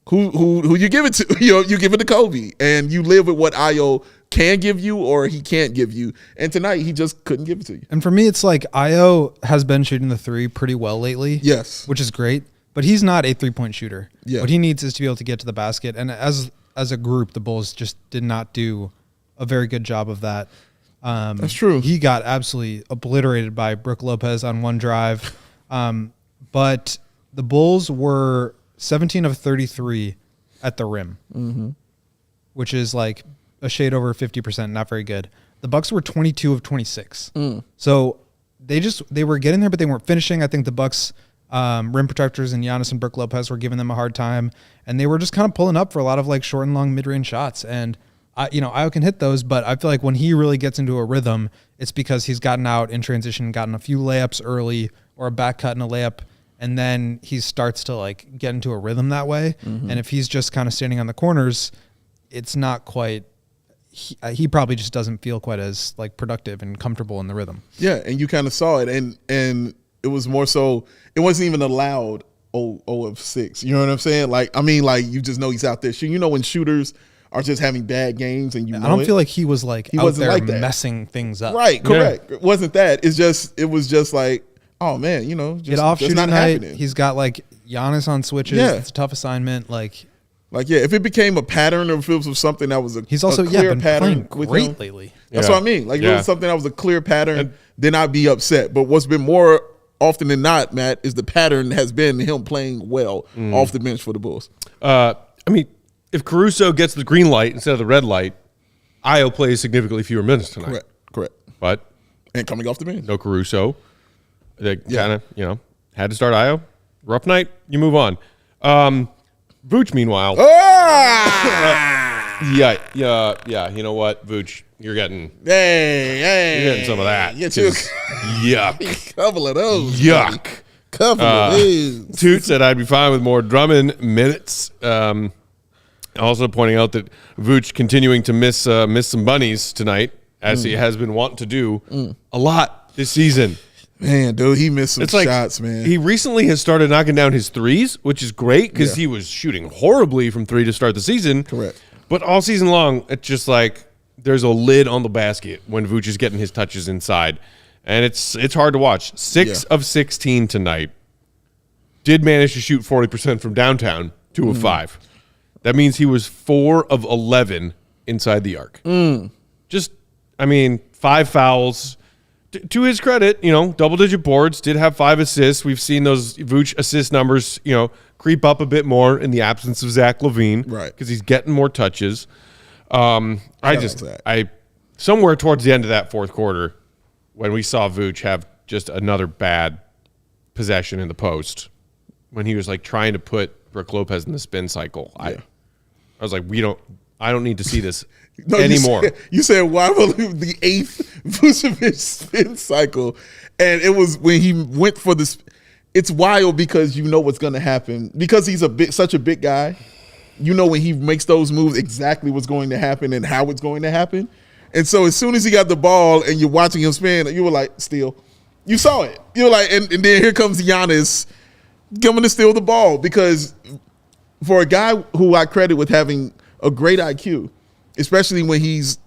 S2: who you give it to? You give it to Kobe, and you live with what Ayo can give you or he can't give you. And tonight he just couldn't give it to you.
S3: And for me, it's like Ayo has been shooting the 3 pretty well lately.
S2: Yes,
S3: which is great. but he's not a 3-point shooter.
S2: Yeah.
S3: What he needs is to be able to get to the basket. And as a group, the Bulls just did not do a very good job of that.
S2: That's true.
S3: He got absolutely obliterated by Brook Lopez on one drive. But the Bulls were 17 of 33 at the rim, which is like a shade over 50%, not very good. The Bucks were 22 of 26. So they were getting there, but they weren't finishing. I think the Bucks rim protectors and Giannis and Brook Lopez were giving them a hard time, and they were just kind of pulling up for a lot of like short and long mid-range shots. And Ayo can hit those, but I feel like when he really gets into a rhythm, it's because he's gotten out in transition, gotten a few layups early or a back cut and a layup, and then he starts to like get into a rhythm that way. And if he's just kind of standing on the corners, it's not quite. He probably just doesn't feel quite as like productive and comfortable in the rhythm.
S2: Yeah, and you kind of saw it, and it was more so. It wasn't even allowed 0 of 6. You know what I'm saying? Like, I mean, like you just know he's out there shooting. You know when shooters are just having bad games, and
S3: I don't feel like he was like
S2: he
S3: out
S2: wasn't
S3: there
S2: like that.
S3: messing things up.
S2: Right, correct. Yeah. It wasn't that. It was just like, oh man, you know, just,
S3: get off shooting
S2: not
S3: night.
S2: happening.
S3: He's got like Giannis on switches.
S2: Yeah.
S3: It's a tough assignment. Like
S2: yeah, if it became a pattern or if it was something that was
S3: he's also
S2: a clear
S3: been
S2: pattern
S3: playing
S2: with
S3: great
S2: him,
S3: lately.
S2: That's what I mean. Like if it was something that was a clear pattern, then I'd be upset. But what's been more often than not, Matt, is the pattern has been him playing well off the bench for the Bulls.
S1: I mean, if Caruso gets the green light instead of the red light, Ayo plays significantly fewer minutes tonight.
S2: Correct.
S1: But
S2: and coming off the bench,
S1: no Caruso. They kind of, had to start Ayo. Rough night, you move on. Vooch, meanwhile. Yeah. You know what, Vooch, you're getting some of that.
S2: You took
S1: yuck.
S2: a couple of those.
S1: Yuck.
S2: Couple of these.
S1: Toot said I'd be fine with more Drummond minutes. Also pointing out that Vooch continuing to miss some bunnies tonight, as he has been wont to do a lot this season.
S2: Man, dude, he missed some shots, man.
S1: He recently has started knocking down his threes, which is great because he was shooting horribly from 3 to start the season.
S2: Correct.
S1: But all season long, it's just like there's a lid on the basket when Vooch is getting his touches inside. And it's hard to watch. 6 of 16 tonight. Did manage to shoot 40% from downtown, 2 of 5. That means he was 4 of 11 inside the arc. Just, 5 fouls. To his credit, double-digit boards, did have 5 assists. We've seen those Vooch assist numbers, creep up a bit more in the absence of Zach LaVine.
S2: Right.
S1: Because he's getting more touches. Somewhere towards the end of that fourth quarter, when we saw Vooch have just another bad possession in the post, when he was like trying to put Brook Lopez in the spin cycle, I was like, I don't need to see this anymore.
S2: You said why will the 8th Vucevic spin cycle, and it was when he went for this. It's wild because you know what's going to happen because he's such a big guy. When he makes those moves, exactly what's going to happen and how it's going to happen. And so as soon as he got the ball and you're watching him spin, you were like, steal. You saw it. You were like, and then here comes Giannis coming to steal the ball because for a guy who I credit with having a great IQ, especially when he's,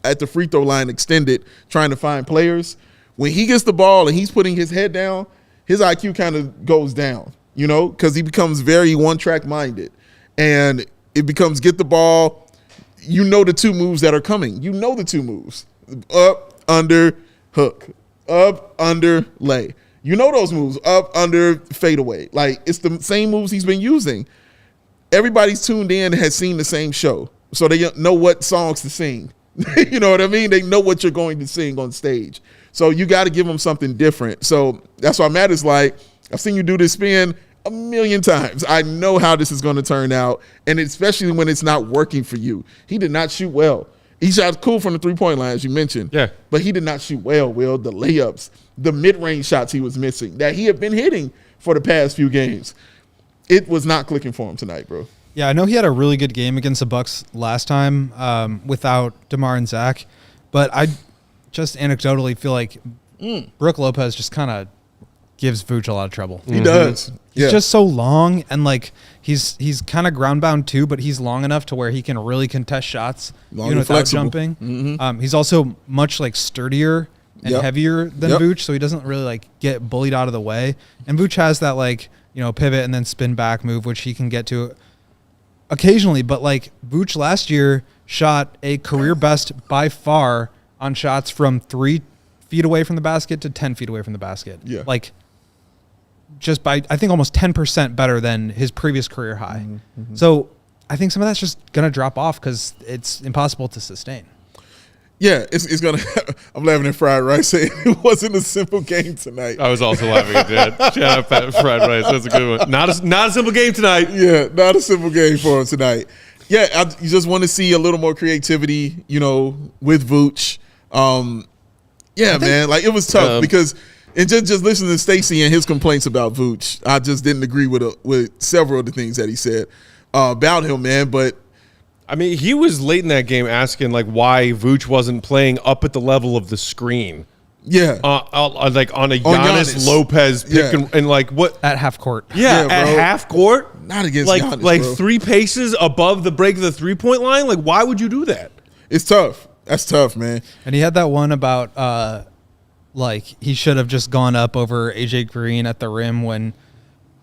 S2: at the free throw line extended trying to find players, when he gets the ball and he's putting his head down, his IQ kind of goes down, because he becomes very one-track minded. And it becomes get the ball, the 2 moves that are coming. The 2 moves. Up, under, hook. Up, under, lay. Those moves. Up, under, fadeaway. Like, it's the same moves he's been using. Everybody's tuned in and has seen the same show. So they know what songs to sing. You know what I mean? They know what you're going to sing on stage. So you got to give them something different. So that's why Matt is like, I've seen you do this spin a million times. I know how this is going to turn out, and especially when it's not working for you. He did not shoot well. He shot cool from the 3-point line, as you mentioned.
S1: Yeah.
S2: But he did not shoot well, Will. The layups, the mid-range shots he was missing that he had been hitting for the past few games. It was not clicking for him tonight, bro.
S3: Yeah, I know he had a really good game against the Bucks last time without DeMar and Zach, but I just anecdotally feel like Brook Lopez just kind of gives Vooch a lot of trouble.
S2: He does.
S3: He's just so long, and like he's kind of ground bound too, but he's long enough to where he can really contest shots even without
S2: flexible.
S3: jumping. He's also much like sturdier and heavier than Vooch, so he doesn't really like get bullied out of the way. And Vooch has that like pivot and then spin back move, which he can get to occasionally. But like Vooch last year shot a career best by far on shots from 3 feet away from the basket to 10 feet away from the basket.
S2: Yeah.
S3: Like just by, I think, almost 10% better than his previous career high. So I think some of that's just going to drop off because it's impossible to sustain.
S2: Yeah, it's gonna. I'm laughing at Fried Rice saying it wasn't a simple game tonight.
S1: I was also laughing at that. Shout out Fried Rice. That's a good one. Not a simple game tonight.
S2: Yeah, not a simple game for him tonight. Yeah, you just want to see a little more creativity, with Vooch. Man, like it was tough because and just listening to Stacey and his complaints about Vooch, I just didn't agree with several of the things that he said about him, man. But
S1: I mean, he was late in that game asking like why Vooch wasn't playing up at the level of the screen.
S2: Yeah,
S1: like on a Giannis Lopez pick and like what
S3: at half court.
S1: Yeah, at half court,
S2: not against
S1: like
S2: Giannis,
S1: like
S2: bro.
S1: 3 paces above the break of the 3-point line. Like, why would you do that?
S2: It's tough. That's tough, man.
S3: And he had that one about like he should have just gone up over AJ Green at the rim when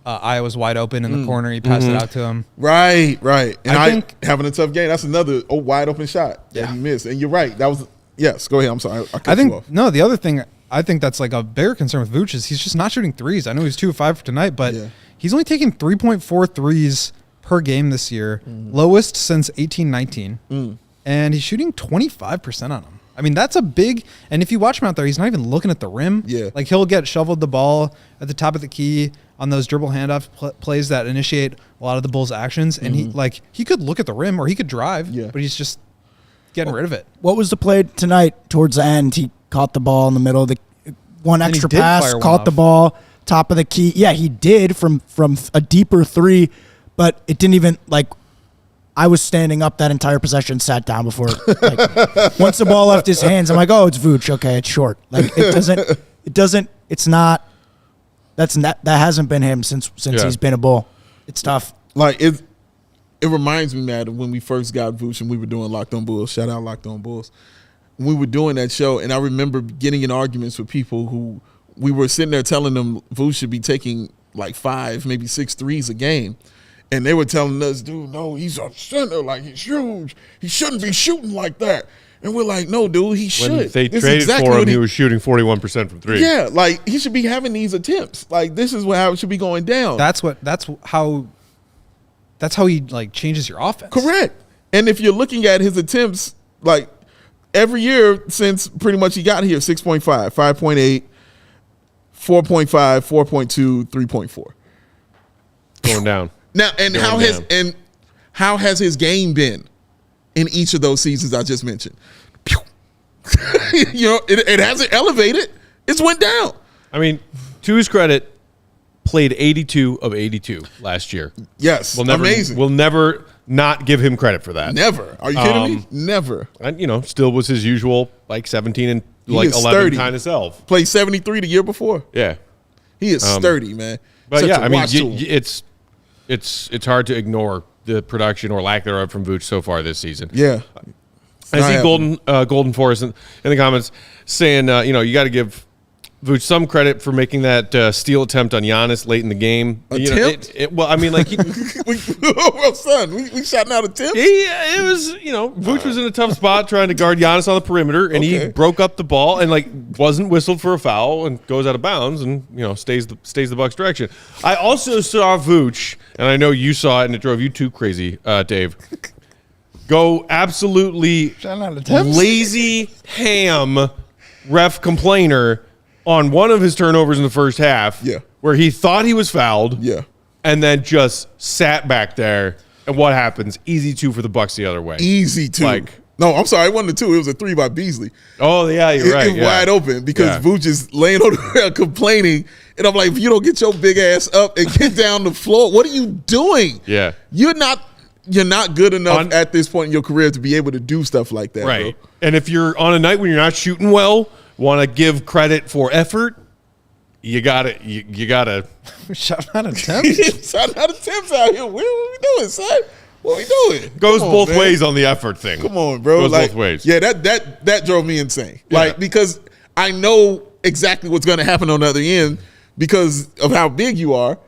S3: Ayo was wide open in the corner. He passed it out to him.
S2: Right. And
S3: I think
S2: having a tough game. That's another wide open shot that he missed. And you're right. That was yes. Go ahead. I'm sorry. I cut you off.
S3: No. The other thing I think that's like a bigger concern with Vooch is he's just not shooting threes. I know he's 2 of 5 for tonight, but he's only taking 3.4 threes per game this year, lowest since 18-19, and he's shooting 25% on them. I mean, that's a big. And if you watch him out there, he's not even looking at the rim.
S2: Yeah,
S3: like he'll get shoveled the ball at the top of the key on those dribble handoff plays that initiate a lot of the Bulls' actions, and he could look at the rim or he could drive, but he's just getting rid of it.
S4: What was the play tonight towards the end? He caught the ball in the middle of the one extra pass, caught the ball top of the key. Yeah, he did from a deeper 3, but it didn't even like. I was standing up that entire possession, sat down before. Like, once the ball left his hands, I'm like, oh, it's Vooch. Okay, it's short. Like it's not. That hasn't been him since he's been a Bull. It's tough.
S2: Like it reminds me, Matt, of when we first got Vooch and we were doing Locked On Bulls. Shout out Locked On Bulls. We were doing that show, and I remember getting in arguments with people who we were sitting there telling them Vooch should be taking like 5, maybe 6 threes a game. And they were telling us, dude, no, he's a center, like he's huge. He shouldn't be shooting like that. And we're like, no, dude, he should.
S1: When they traded for him, he was shooting 41% from 3.
S2: Yeah, like he should be having these attempts. Like this is how it should be going down.
S3: That's how he like changes your offense.
S2: Correct. And if you're looking at his attempts, like every year since pretty much he got here, 6.5, 5.8, 4.5, 4.2, 3.4.
S1: Going down.
S2: Now, and how has his game been in each of those seasons I just mentioned? It hasn't elevated. It's went down.
S1: I mean, to his credit, played 82 of 82 last year.
S2: Yes, amazing.
S1: We'll never not give him credit for that.
S2: Never. Are you kidding me? Never.
S1: And, still was his usual, like 17 and like 11 kind of self.
S2: Played 73 the year before.
S1: Yeah.
S2: He is sturdy, man.
S1: But yeah, I mean, it's hard to ignore the production or lack thereof from Vooch so far this season.
S2: Yeah.
S1: I see Golden Forest in the comments saying, you got to give Vooch some credit for making that steal attempt on Giannis late in the game.
S2: Attempt?
S1: Well, I mean, like,
S2: we shouting out attempts?
S1: It was, Vooch was in a tough spot trying to guard Giannis on the perimeter, and he broke up the ball and, like, wasn't whistled for a foul and goes out of bounds and, stays the Bucks' direction. I also saw Vooch, and I know you saw it, and it drove you too crazy, Dave, go absolutely lazy ham ref complainer on one of his turnovers in the first half, where he thought he was fouled, and then just sat back there. And what happens? Easy 2 for the Bucks the other way.
S2: Easy 2. No, I'm sorry, it wasn't a 2. It was a 3 by Beasley.
S1: Oh yeah, you're right.
S2: It's wide open because Vooch is laying on the ground complaining, and I'm like, if you don't get your big ass up and get down the floor, what are you doing?
S1: Yeah,
S2: you're not good enough at this point in your career to be able to do stuff like that,
S1: right?
S2: Bro.
S1: And if you're on a night when you're not shooting well, want to give credit for effort, you gotta
S3: shout out attempts.
S2: Shout out attempts out here. What are we doing, son? What are we doing?
S1: Goes both ways on the effort thing.
S2: Come on, bro.
S1: Goes both ways.
S2: Yeah, that drove me insane. Like, because I know exactly what's going to happen on the other end because of how big you are.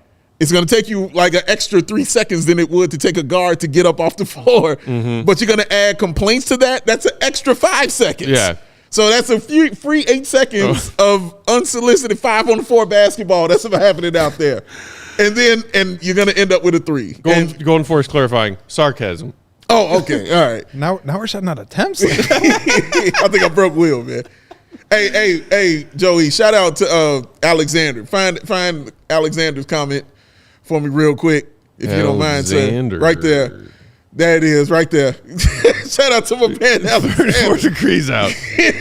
S2: It's going to take you like an extra 3 seconds than it would to take a guard to get up off the floor. But you're going to add complaints to that. That's an extra 5 seconds.
S1: Yeah.
S2: So that's a free 8 seconds of unsolicited 5-on-4 basketball. That's what's happening out there. And you're going to end up with a 3.
S1: Golden Force clarifying sarcasm.
S2: Oh, okay. All right.
S3: Now we're shutting out attempts.
S2: I think I broke Will, man. Hey, Joey, shout out to Alexander. Find Alexander's comment for me real quick, if you don't mind, sir. Right there. There it is, right there. Shout out to my man, Alexander.
S1: 34 degrees out.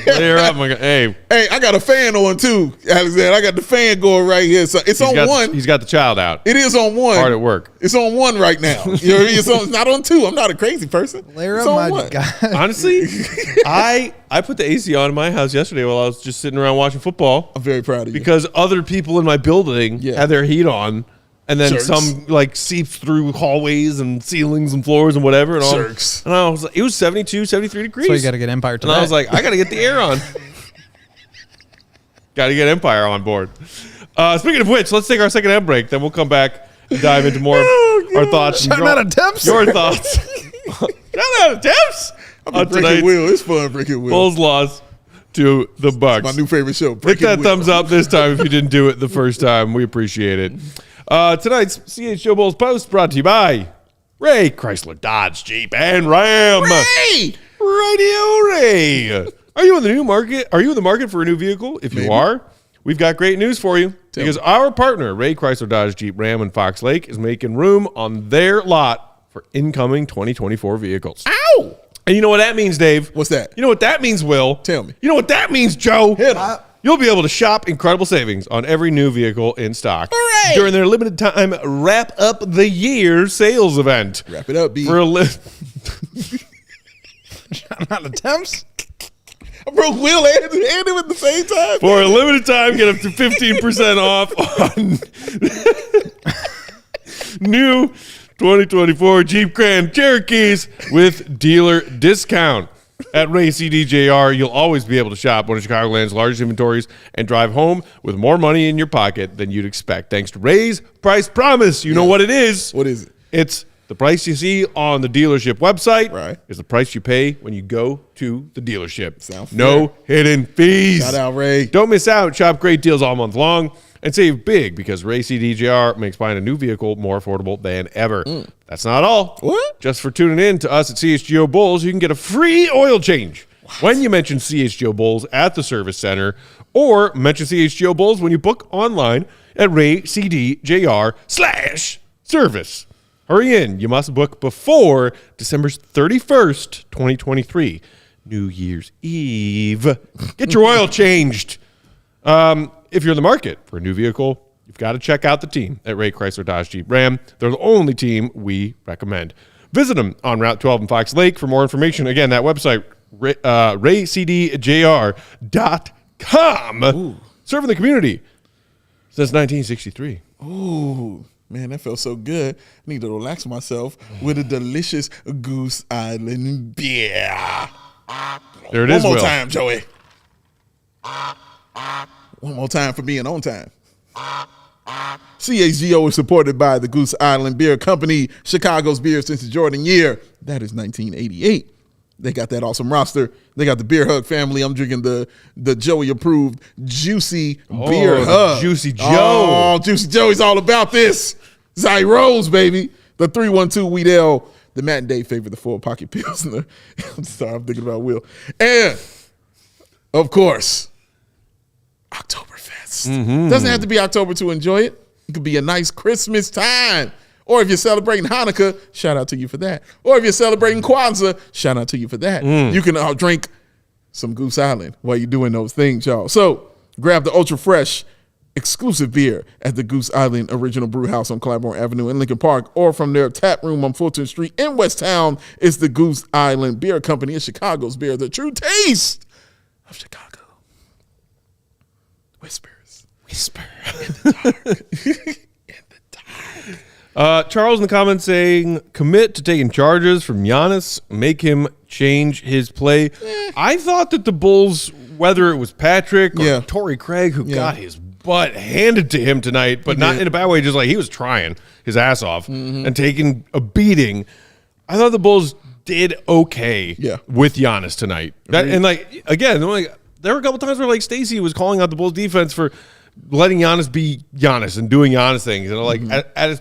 S1: Layer up, my guy. Hey,
S2: I got a fan on too, Alexander. I got the fan going right here. So it's on 1.
S1: He's got the child out.
S2: It is on 1.
S1: Hard at work.
S2: It's on 1 right now. It's not on 2. I'm not a crazy person.
S3: Layer
S2: it's
S3: up,
S2: on
S3: my
S2: 1.
S3: guy.
S1: Honestly, I put the AC on in my house yesterday while I was just sitting around watching football.
S2: I'm very proud of you.
S1: Because other people in my building had their heat on. And then
S2: Jerks.
S1: some like seeps through hallways and ceilings and floors and whatever. And
S2: Jerks.
S1: And I was like, it was 72, 73 degrees.
S3: So you got to get Empire tonight.
S1: And I was like, I got to get the air on. Got to get Empire on board. Speaking of which, let's take our second ad break. Then we'll come back and dive into more of our thoughts.
S3: Shout out attempts.
S1: Your thoughts. Shout out attempts.
S2: I'm breaking Will. It's fun breaking Will.
S1: Bulls loss to the Bucks.
S2: My new favorite show.
S1: Hit that thumbs up this time if you didn't do it the first time. We appreciate it. Tonight's CHGO Bulls Post brought to you by Ray Chrysler Dodge Jeep and Ram.
S2: Ray!
S1: Radio Ray. Are you in the market for a new vehicle? If you are, we've got great news for you. Because our partner, Ray Chrysler Dodge Jeep Ram in Fox Lake, is making room on their lot for incoming 2024 vehicles.
S2: Ow!
S1: And you know what that means, Dave?
S2: What's that?
S1: You know what that means, Will?
S2: Tell me.
S1: You know what that means, Joe?
S2: Hit 'em.
S1: You'll be able to shop incredible savings on every new vehicle in stock
S2: Hooray!
S1: during their limited time wrap up the year sales event.
S2: Wrap it up, B.
S1: For a
S3: Shout out attempts.
S2: I broke Will and him at the same time.
S1: For a limited time, get up to 15% off on new 2024 Jeep Grand Cherokees with dealer discount. At Ray CDJR, you'll always be able to shop one of Chicagoland's largest inventories and drive home with more money in your pocket than you'd expect. Thanks to Ray's Price Promise. You know what it is.
S2: What is it?
S1: It's the price you see on the dealership website.
S2: Right.
S1: Is the price you pay when you go to the dealership.
S2: Sound fair.
S1: No hidden fees.
S2: Shout out, Ray.
S1: Don't miss out. Shop great deals all month long and save big because Ray CDJR makes buying a new vehicle more affordable than ever. That's not all.
S2: What?
S1: Just for tuning in to us at CHGO Bulls, you can get a free oil change when you mention CHGO Bulls at the service center or mention CHGO Bulls when you book online at raycdjr/service. Hurry in. You must book before December 31st, 2023. New Year's Eve. Get your oil changed. If you're in the market for a new vehicle, you've got to check out the team at Ray Chrysler Dodge Jeep Ram. They're the only team we recommend. Visit them on Route 12 in Fox Lake for more information. Again, that website, raycdjr.com. Serving the community since 1963.
S2: Ooh, man, that felt so good. I need to relax myself with a delicious Goose Island beer.
S1: There it is,
S2: One more
S1: Will.
S2: time, Joey. One more time for being on time. CHGO is supported by the Goose Island Beer Company, Chicago's beer since the Jordan year. That is 1988. They got that awesome roster. They got the Beer Hug family. I'm drinking the Joey approved Juicy Beer Hug.
S1: Juicy Joe.
S2: Oh, Juicy Joe. He's all about this. Zy Rose, baby. The 312 Wheat Ale. The Matt and Dave favorite, the 4 Pocket Pilsner. I'm sorry, I'm thinking about Will. And, of course, Oktoberfest. Doesn't have to be October to enjoy it. It could be a nice Christmas time. Or if you're celebrating Hanukkah, shout out to you for that. Or if you're celebrating Kwanzaa, shout out to you for that. You can drink some Goose Island while you're doing those things, y'all. So grab the ultra fresh exclusive beer at the Goose Island Original Brew House on Claiborne Avenue in Lincoln Park, or from their tap room on Fulton Street in West Town. It's the Goose Island Beer Company. It's Chicago's beer, the true taste of Chicago. Whispers. Whisper in the dark. In the dark.
S1: Charles in the comments saying, commit to taking charges from Giannis, make him change his play. I thought that the Bulls, whether it was Patrick or Torrey Craig who got his butt handed to him tonight, but not in a bad way. Just like he was trying his ass off and taking a beating. I thought the Bulls did okay with Giannis tonight. And like again, there were a couple times where like Stacey was calling out the Bulls defense for letting Giannis be Giannis and doing Giannis things. And like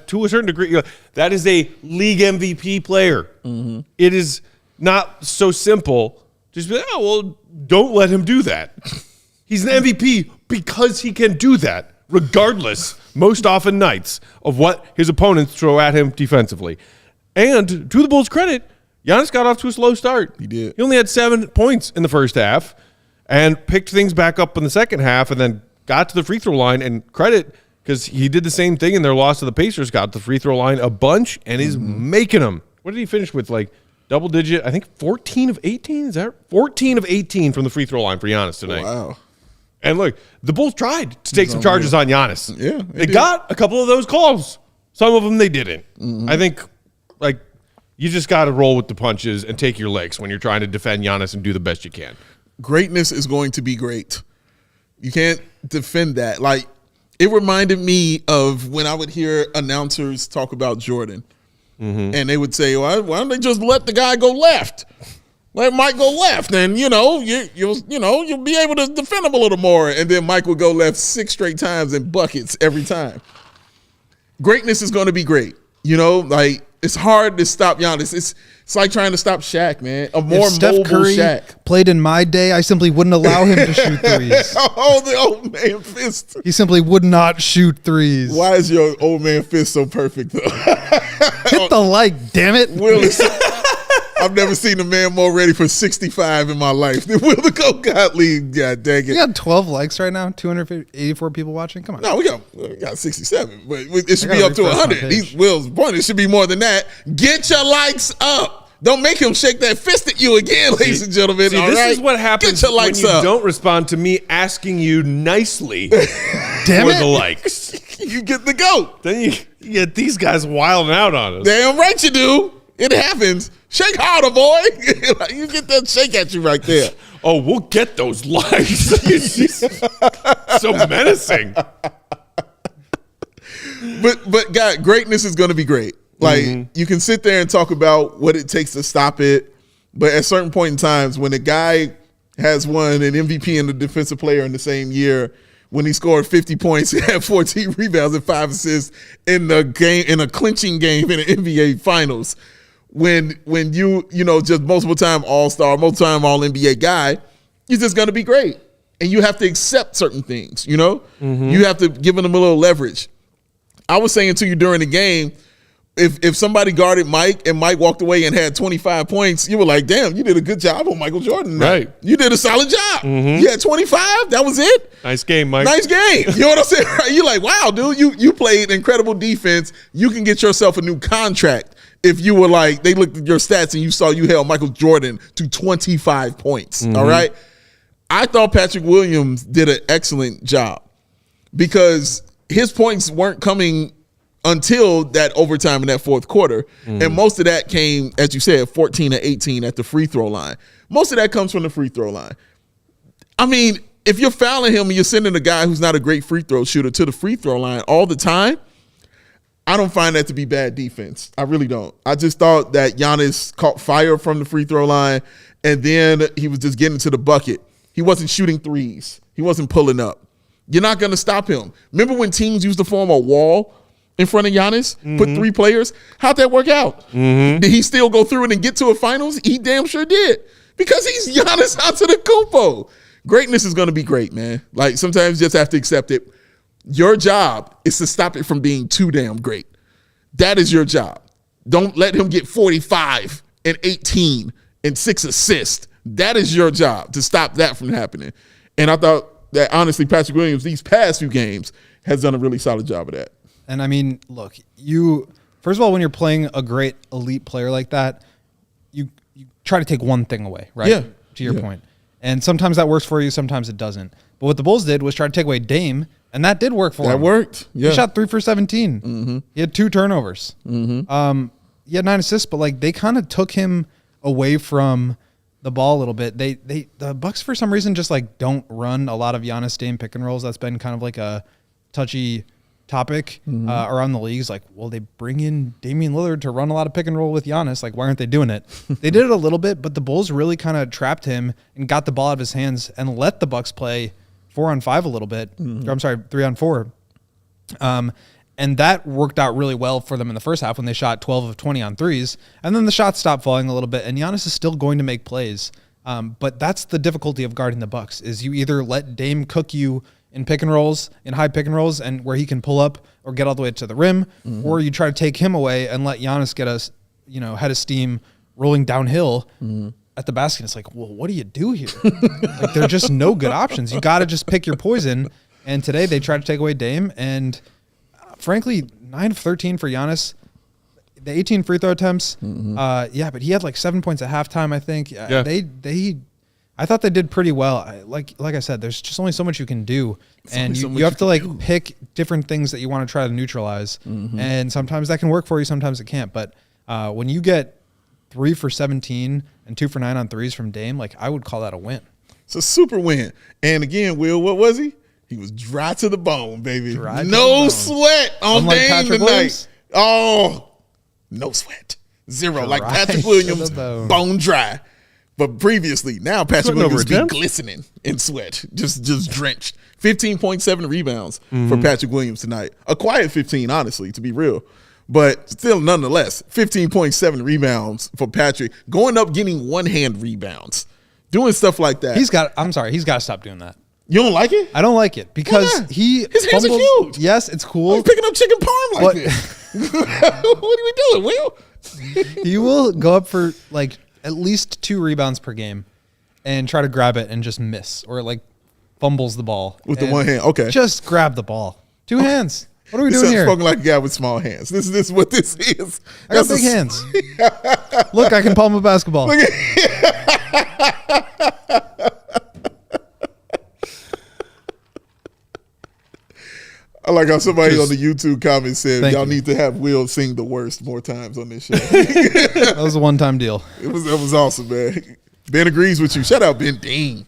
S1: to a certain degree, that is a league MVP player. It is not so simple. Just be like, oh, well, don't let him do that. He's an MVP because he can do that, regardless, most often nights, of what his opponents throw at him defensively. And to the Bulls' credit, Giannis got off to a slow start.
S2: He did.
S1: He only had 7 points in the first half and picked things back up in the second half and then got to the free throw line. And credit, because he did the same thing in their loss to the Pacers, got to the free throw line a bunch and is making them. What did he finish with? Like double digit, I think 14 of 18? Is that 14 of 18 from the free throw line for Giannis tonight?
S2: Wow.
S1: And look, the Bulls tried to take some charges on Giannis.
S2: Yeah.
S1: They got a couple of those calls. Some of them they didn't. I think, like, you just got to roll with the punches and take your licks when you're trying to defend Giannis and do the best you can.
S2: Greatness is going to be great. You can't defend that. Like, it reminded me of when I would hear announcers talk about Jordan. And they would say, well, why don't they just let the guy go left? Let Mike go left, and you'll be able to defend him a little more. And then Mike would go left 6 straight times in buckets every time. Greatness is going to be great. Like it's hard to stop Giannis. It's like trying to stop Shaq, man. A more
S3: Steph
S2: mobile
S3: Curry
S2: Shaq
S3: played in my day, I simply wouldn't allow him to shoot threes.
S2: Oh, the old man fist.
S3: He simply would not shoot threes.
S2: Why is your old man fist so perfect though?
S3: Hit the like, damn it.
S2: Willis. I've never seen a man more ready for 65 in my life than Will the Goat Gottlieb. God dang it.
S3: We got 12 likes right now, 284 people watching. Come on.
S2: No, we got 67, but it should be up to 100. Will's point, it should be more than that. Get your likes up. Don't make him shake that fist at you again, ladies and gentlemen.
S1: See, this is what happens when you don't respond to me asking you nicely for the likes.
S2: You get the goat.
S1: Then you get these guys wilding out on us.
S2: Damn right you do. It happens. Shake harder, boy. You get that shake at you right there.
S1: Oh, we'll get those likes. So menacing.
S2: But God, greatness is going to be great. Like you can sit there and talk about what it takes to stop it, but at certain point in times when a guy has won an MVP and a defensive player in the same year, when he scored 50 points, he had 14 rebounds and 5 assists in the game, in a clinching game in the NBA Finals. When you just multiple time All-Star, multiple time All-NBA guy, you're just going to be great. And you have to accept certain things, You have to give them a little leverage. I was saying to you during the game, if somebody guarded Mike and Mike walked away and had 25 points, you were like, damn, you did a good job on Michael Jordan.
S1: Right.
S2: You did a solid job. You had 25. That was it.
S1: Nice game, Mike.
S2: Nice game. You know what I'm saying? You're like, wow, dude, you played incredible defense. You can get yourself a new contract. If you were like, they looked at your stats and you saw you held Michael Jordan to 25 points, all right? I thought Patrick Williams did an excellent job because his points weren't coming until that overtime in that fourth quarter. And most of that came, as you said, 14 to 18 at the free throw line. Most of that comes from the free throw line. I mean, if you're fouling him and you're sending a guy who's not a great free throw shooter to the free throw line all the time, I don't find that to be bad defense. I really don't. I just thought that Giannis caught fire from the free throw line, and then he was just getting to the bucket. He wasn't shooting threes. He wasn't pulling up. You're not going to stop him. Remember when teams used to form a wall in front of Giannis, put 3 players? How'd that work out? Did he still go through it and get to a finals? He damn sure did because he's Giannis Antetokounmpo. Greatness is going to be great, man. Like sometimes you just have to accept it. Your job is to stop it from being too damn great. That is your job. Don't let him get 45 and 18 and 6 assists. That is your job, to stop that from happening. And I thought that, honestly, Patrick Williams, these past few games, has done a really solid job of that.
S3: And, I mean, look, first of all, when you're playing a great elite player like that, you try to take one thing away, right?
S2: Yeah.
S3: To your point. And sometimes that works for you, sometimes it doesn't. But what the Bulls did was try to take away Dame, and that did work for him.
S2: That worked. Yeah.
S3: He shot 3 for 17. He had 2 turnovers. He had 9 assists, but like they kind of took him away from the ball a little bit. The Bucks for some reason just like don't run a lot of Giannis Dame pick and rolls. That's been kind of like a touchy topic around the league is like, well, they bring in Damian Lillard to run a lot of pick and roll with Giannis. Like, why aren't they doing it? They did it a little bit, but the Bulls really kind of trapped him and got the ball out of his hands and let the Bucks play 4-on-5 a little bit. Or, I'm sorry, 3-on-4. And that worked out really well for them in the first half when they shot 12 of 20 on threes. And then the shots stopped falling a little bit, and Giannis is still going to make plays. But that's the difficulty of guarding the Bucks is you either let Dame cook you in pick and rolls, in high pick and rolls, and where he can pull up or get all the way to the rim, or you try to take him away and let Giannis get us, head of steam rolling downhill at the basket. It's like, well, what do you do here? Like, there are just no good options. You got to just pick your poison. And today they tried to take away Dame, and frankly, 9 of 13 for Giannis. The 18 free throw attempts, but he had like 7 points at halftime, I think. Yeah. I thought they did pretty well. Like I said, there's just only so much you can do, and you have to pick different things that you want to try to neutralize. And sometimes that can work for you, sometimes it can't. But when you get 3 for 17 and 2 for 9 on threes from Dame, like, I would call that a win.
S2: It's a super win. And again, Will, what was he? He was dry to the bone, baby. No sweat on
S3: Unlike
S2: Dame
S3: Patrick
S2: tonight.
S3: Williams?
S2: Oh, no sweat. Zero. Like Patrick Williams, bone dry. But previously, now Patrick Williams be glistening in sweat, just drenched. 15.7 rebounds for Patrick Williams tonight. A quiet 15, honestly, to be real. But still, nonetheless, 15.7 rebounds for Patrick. Going up, getting one-hand rebounds. Doing stuff like that.
S3: He's got to stop doing that.
S2: You don't like it?
S3: I don't like it because
S2: his hands are huge.
S3: Yes, it's cool.
S2: He's picking up chicken parm like this. What are we doing, Will?
S3: He will go up for like at least 2 rebounds per game and try to grab it and just miss or like fumbles the ball
S2: with the one hand. Okay,
S3: just grab the ball. 2 hands. What are we doing here?
S2: Spoken like a guy with small hands. This is what this is.
S3: I got big hands. Look, I can palm a basketball.
S2: I like how somebody on the YouTube comment said, y'all need to have Will sing the worst more times on this show.
S3: That was a one-time deal.
S2: That was awesome, man. Ben agrees with you. Shout out Ben Dean.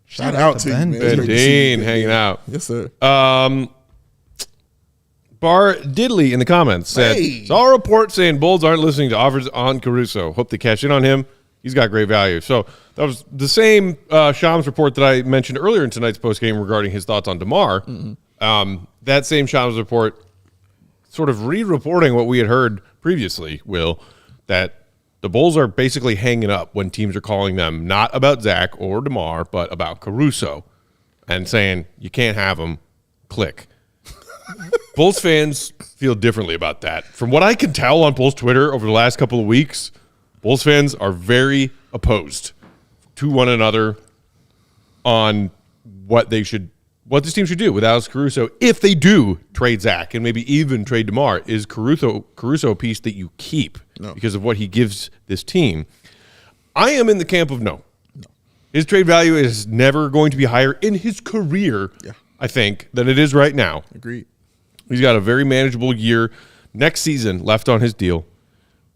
S2: Shout out to you, man.
S1: Ben Dean hanging out.
S2: Yes, sir.
S1: Bar Diddley in the comments said, saw a report saying Bulls aren't listening to offers on Caruso. Hope they cash in on him. He's got great value. So that was the same Shams report that I mentioned earlier in tonight's postgame regarding his thoughts on DeMar. That same Shams report sort of re-reporting what we had heard previously, Will, that the Bulls are basically hanging up when teams are calling them not about Zach or DeMar, but about Caruso and saying, you can't have him, click. Bulls fans feel differently about that. From what I can tell on Bulls Twitter over the last couple of weeks, Bulls fans are very opposed to one another on what this team should do with Alex Caruso if they do trade Zach and maybe even trade DeMar. Is Caruso a piece that you keep because of what he gives this team? I am in the camp of no. His trade value is never going to be higher in his career, I think, than it is right now.
S2: Agreed.
S1: He's got a very manageable year next season left on his deal.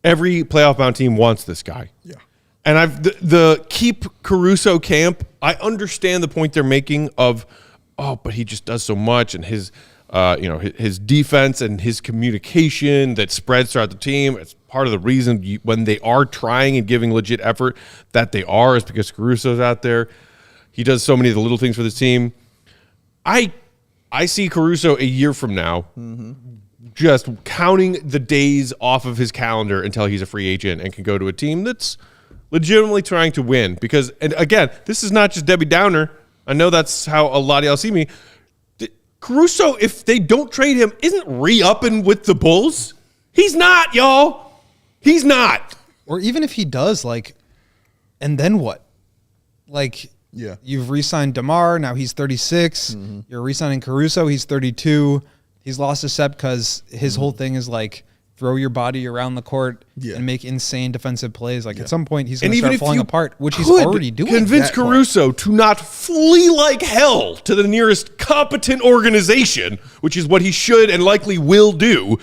S1: Every playoff-bound team wants this guy. Yeah. And the keep Caruso camp, I understand the point they're making of, but he just does so much, and his defense and his communication that spreads throughout the team. It's part of the reason when they are trying and giving legit effort that they are is because Caruso's out there. He does so many of the little things for this team. I see Caruso a year from now just counting the days off of his calendar until he's a free agent and can go to a team that's legitimately trying to win. Because, and again, this is not just Debbie Downer. I know that's how a lot of y'all see me. Caruso, if they don't trade him, isn't re-upping with the Bulls. He's not, y'all. He's not.
S3: Or even if he does, and then what? You've re-signed DeMar. Now he's 36. You're re-signing Caruso. He's 32. He's lost a step because his whole thing is throw your body around the court and make insane defensive plays. At some point, he's going to start falling apart, which he's already doing.
S1: Convince Caruso to not flee like hell to the nearest competent organization, which is what he should and likely will do.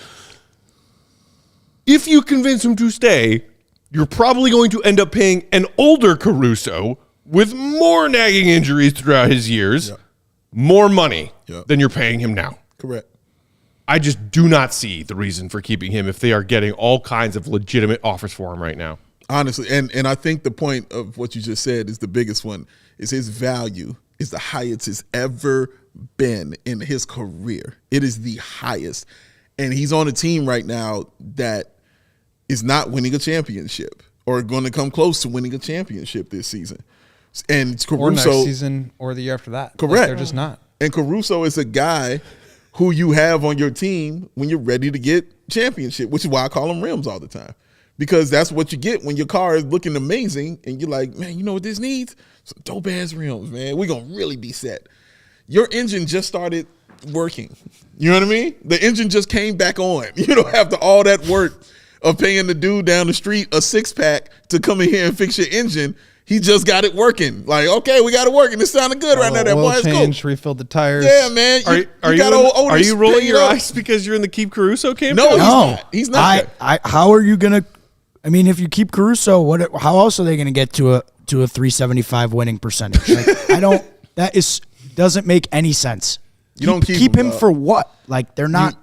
S1: If you convince him to stay, you're probably going to end up paying an older Caruso with more nagging injuries throughout his years, more money than you're paying him now.
S2: Correct.
S1: I just do not see the reason for keeping him if they are getting all kinds of legitimate offers for him right now.
S2: Honestly, and I think the point of what you just said is the biggest one, is his value is the highest it's ever been in his career. It is the highest. And he's on a team right now that is not winning a championship or going to come close to winning a championship this season. And Caruso,
S3: or next season or the year after that.
S2: Correct.
S3: Like, they're just not.
S2: And Caruso is a guy who you have on your team when you're ready to get championship, which is why I call them rims all the time. Because that's what you get when your car is looking amazing and you're like, man, you know what this needs? Some dope-ass rims, man. We're going to really be set. Your engine just started working. You know what I mean? The engine just came back on. You don't have to all that work of paying the dude down the street a six-pack to come in here and fix your engine. He just got it working. Like, okay, we got it working. It sounded good right now. That boy is cool.
S3: Refilled the tires.
S2: Yeah, man.
S1: Are you rolling your eyes because you're in the Keep Caruso camp?
S2: No, he's not.
S4: How are you gonna? I mean, if you keep Caruso, how else are they gonna get to a 375 winning percentage? Like, doesn't make any sense.
S2: You don't
S4: keep him for what? Like, they're not.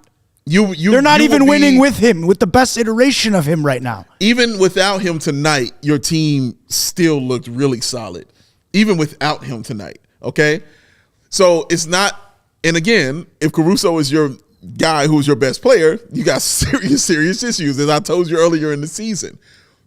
S4: They're not
S2: you
S4: even winning with him, with the best iteration of him right now.
S2: Even without him tonight, your team still looked really solid. Even without him tonight, okay? So it's not, and again, if Caruso is your guy who's your best player, you got serious issues, as I told you earlier in the season.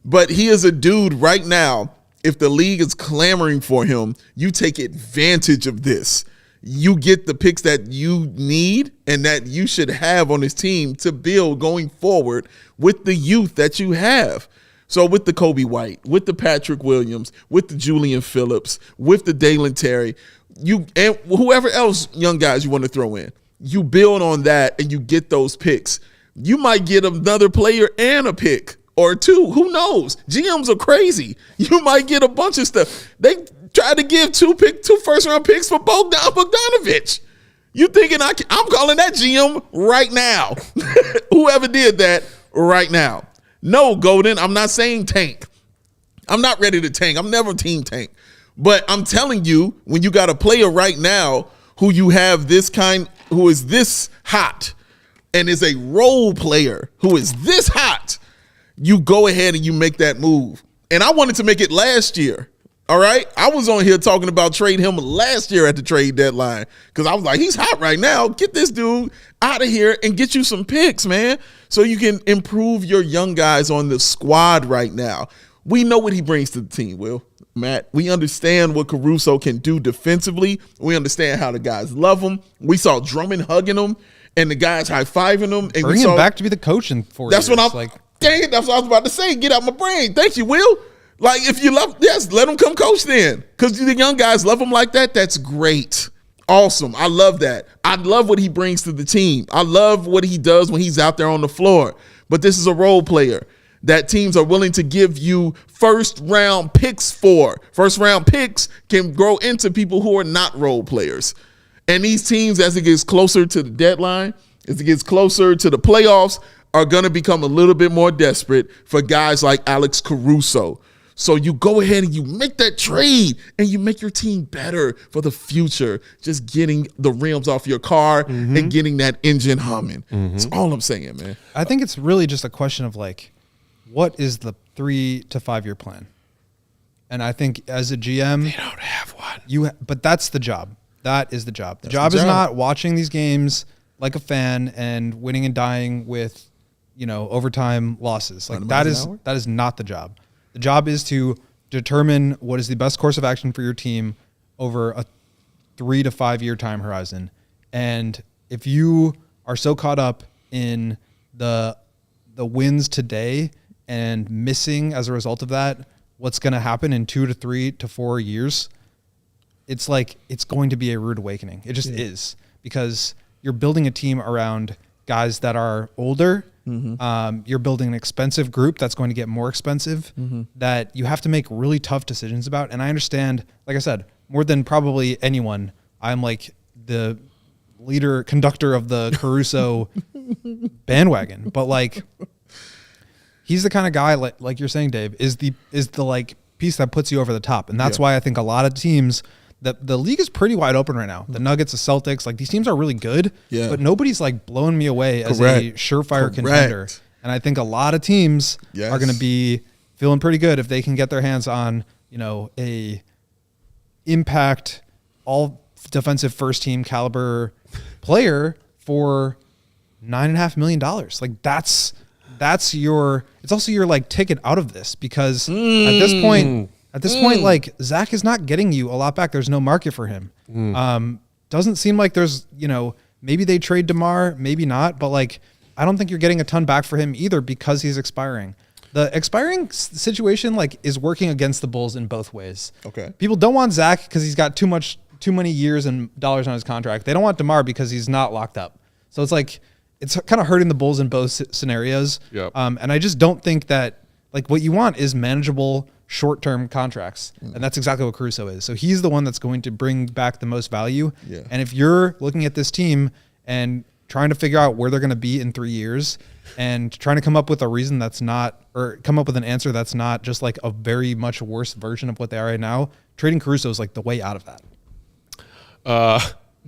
S2: But he is a dude right now, if the league is clamoring for him, you take advantage of this. You get the picks that you need and that you should have on this team to build going forward with the youth that you have. So with the Coby White, with the Patrick Williams, with the Julian Phillips, with the Dalen Terry, and whoever else young guys you want to throw in, you build on that and you get those picks. You might get another player and a pick or two. Who knows? GMs are crazy. You might get a bunch of stuff. They tried to give two first-round picks for Bogdanovic. You thinking I'm calling that GM right now. Whoever did that right now. No, Golden, I'm not saying tank. I'm not ready to tank. I'm never team tank. But I'm telling you, when you got a player right now who you have who is this hot and is a role player who is this hot, you go ahead and you make that move. And I wanted to make it last year. All right, I was on here talking about trade him last year at the trade deadline because I was like, he's hot right now. Get this dude out of here and get you some picks, man, so you can improve your young guys on the squad right now. We know what he brings to the team, Matt. We understand what Caruso can do defensively. We understand how the guys love him. We saw Drummond hugging him and the guys high-fiving him. And
S3: bring him back to be the coach in 4 years.
S2: That's what I'm dang it, that's what I was about to say. Get out my brain. Thank you, Will. Like, if you love, yes, let him come coach then. Because the young guys love him like that. That's great. Awesome. I love that. I love what he brings to the team. I love what he does when he's out there on the floor. But this is a role player that teams are willing to give you first-round picks for. First-round picks can grow into people who are not role players. And these teams, as it gets closer to the deadline, as it gets closer to the playoffs, are going to become a little bit more desperate for guys like Alex Caruso. So you go ahead and you make that trade and you make your team better for the future. Just getting the rims off your car and getting that engine humming. That's all I'm saying, man.
S3: I think it's really just a question of like, what is the 3 to 5 year plan? And I think as a GM,
S1: they don't have one.
S3: But that's the job. That is the job. The job is not watching these games like a fan and winning and dying with, overtime losses. Like that is not the job. The job is to determine what is the best course of action for your team over a 3 to 5 year time horizon. And if you are so caught up in the wins today and missing as a result of that, what's going to happen in 2 to 3 to 4 years, it's like, it's going to be a rude awakening. It just is, because you're building a team around guys that are older. You're building an expensive group that's going to get more expensive that you have to make really tough decisions about. And I understand, like I said, more than probably anyone, I'm like the conductor of the Caruso bandwagon. But like, he's the kind of guy, like you're saying, Dave, is the like piece that puts you over the top. And that's why I think a lot of teams the league is pretty wide open right now. The Nuggets, the Celtics, like these teams are really good, but nobody's like blowing me away as a surefire contender. And I think a lot of teams are going to be feeling pretty good if they can get their hands on, a impact all defensive first team caliber player for $9.5 million. Like it's also your like ticket out of this, because at this point, like Zach is not getting you a lot back. There's no market for him. Doesn't seem like there's, maybe they trade DeMar, maybe not, but like, I don't think you're getting a ton back for him either because he's expiring. The expiring situation like is working against the Bulls in both ways. Okay. People don't want Zach because he's got too many years and dollars on his contract. They don't want DeMar because he's not locked up. So it's like, it's kind of hurting the Bulls in both scenarios. Yep. And I just don't think that like what you want is manageable short-term contracts. And that's exactly what Caruso is. So he's the one that's going to bring back the most value. Yeah. And if you're looking at this team and trying to figure out where they're going to be in 3 years and trying to come up with a reason that's not, or come up with an answer that's not just like a very much worse version of what they are right now, trading Caruso is like the way out of that.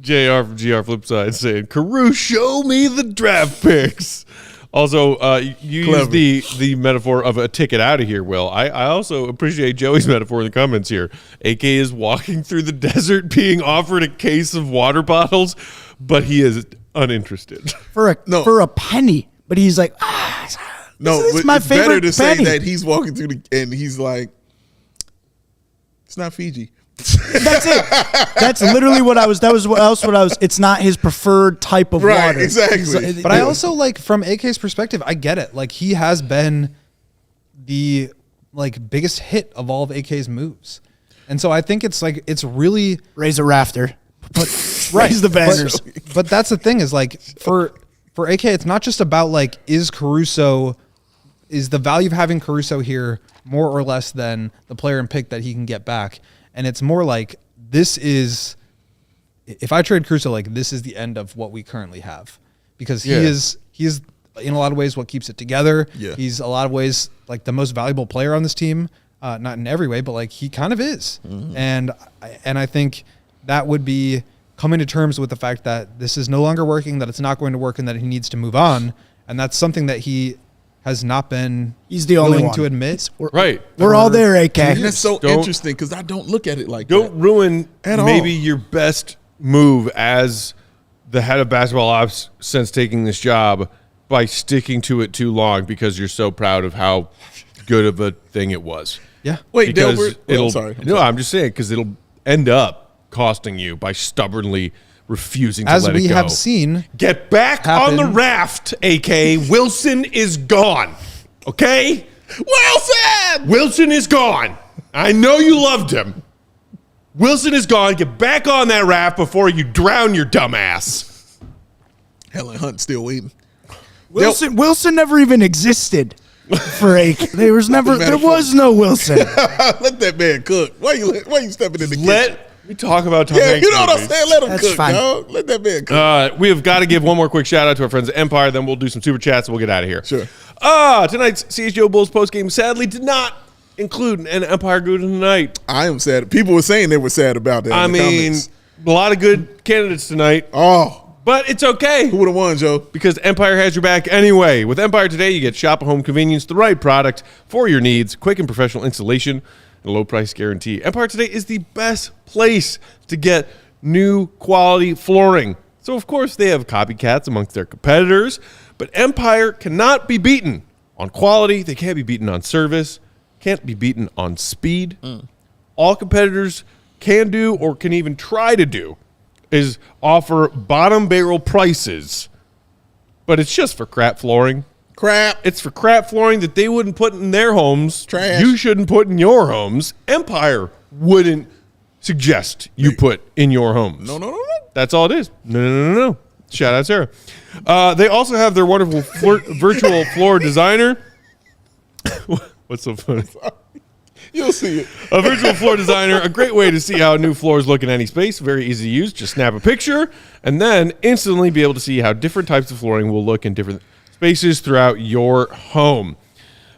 S1: JR from GR Flipside saying, Caruso, show me the draft picks. Also, you use the metaphor of a ticket out of here, Will. I also appreciate Joey's metaphor in the comments here. AK is walking through the desert being offered a case of water bottles, but he is uninterested.
S4: For a penny. But he's like, this is my
S2: it's
S4: favorite
S2: better to
S4: penny.
S2: say that he's walking through and he's like, it's not Fiji.
S4: That's it. That's literally what I was. That was what else. It's not his preferred type of water.
S2: Exactly.
S3: But I also like from AK's perspective, I get it. Like he has been the like biggest hit of all of AK's moves, and so I think it's like it's really
S4: raise a rafter, raise the banners.
S3: But that's the thing is like for AK, it's not just about like is the value of having Caruso here more or less than the player and pick that he can get back. And it's more like if I trade Caruso, like this is the end of what we currently have, because he is in a lot of ways what keeps it together. Yeah. He's a lot of ways like the most valuable player on this team, not in every way, but like he kind of is. Mm-hmm. And I think that would be coming to terms with the fact that this is no longer working, that it's not going to work, and that he needs to move on. And that's something that he has not been willing to admit.
S4: We're all there, AK.
S2: And that's so interesting because I don't look at it like that.
S1: Don't ruin maybe your best move as the head of basketball ops since taking this job by sticking to it too long because you're so proud of how good of a thing it was.
S3: Yeah.
S2: Wait, Delbert.
S1: I'm just saying because it'll end up costing you by stubbornly refusing to let it go.
S3: As we have seen.
S1: Get back on the raft, AK. Wilson is gone. Okay? Wilson is gone. I know you loved him. Wilson is gone. Get back on that raft before you drown your dumb ass.
S2: Helen Hunt still waiting.
S4: Wilson never even existed for AK. There was no Wilson.
S2: Let that man cook. Why you stepping in the kitchen?
S1: We talk about Tom Hanks.
S2: You know what I'm saying? Let him cook, dog. Let that man cook.
S1: We have got to give one more quick shout out to our friends at Empire. Then we'll do some super chats and we'll get out of here.
S2: Sure.
S1: Tonight's CHGO Bulls postgame sadly did not include an Empire good tonight.
S2: I am sad. People were saying they were sad about that.
S1: I mean, a lot of good candidates tonight. But it's okay.
S2: Who would have won, Joe?
S1: Because Empire has your back anyway. With Empire today, you get shop at home convenience, the right product for your needs, quick and professional installation, and a low price guarantee. Empire today is the best place to get new quality flooring. So, of course, they have copycats amongst their competitors, but Empire cannot be beaten on quality. They can't be beaten on service, can't be beaten on speed. All competitors can do or can even try to do is offer bottom barrel prices, but it's just for crap flooring. It's for crap flooring that they wouldn't put in their homes.
S2: Trash.
S1: You shouldn't put in your homes. Empire wouldn't suggest you put in your homes.
S2: No.
S1: That's all it is. No. Shout out Sarah. They also have their wonderful virtual floor designer. What's so funny?
S2: You'll see it.
S1: A virtual floor designer, a great way to see how new floors look in any space. Very easy to use. Just snap a picture and then instantly be able to see how different types of flooring will look in different spaces throughout your home.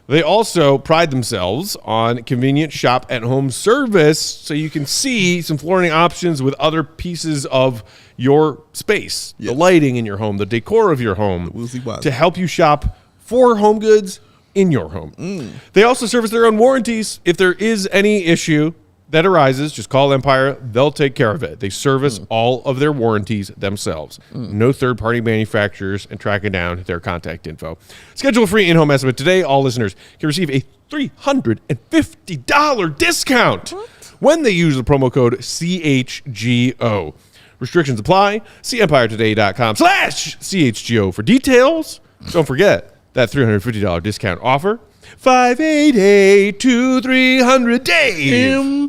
S1: They also pride themselves on convenient shop-at-home service, so you can see some flooring options with other pieces of your space, the lighting in your home, the decor of your home, to help you shop for home goods in your home. They also service their own warranties. If there is any issue that arises, just call Empire. They'll take care of it. They service all of their warranties themselves. No third-party manufacturers, and tracking down their contact info. Schedule a free in-home estimate today. All listeners can receive a $350 discount when they use the promo code CHGO. Restrictions apply. See EmpireToday.com/CHGO for details. Don't forget that $350 discount offer. 588-2300 Dave.
S2: Empire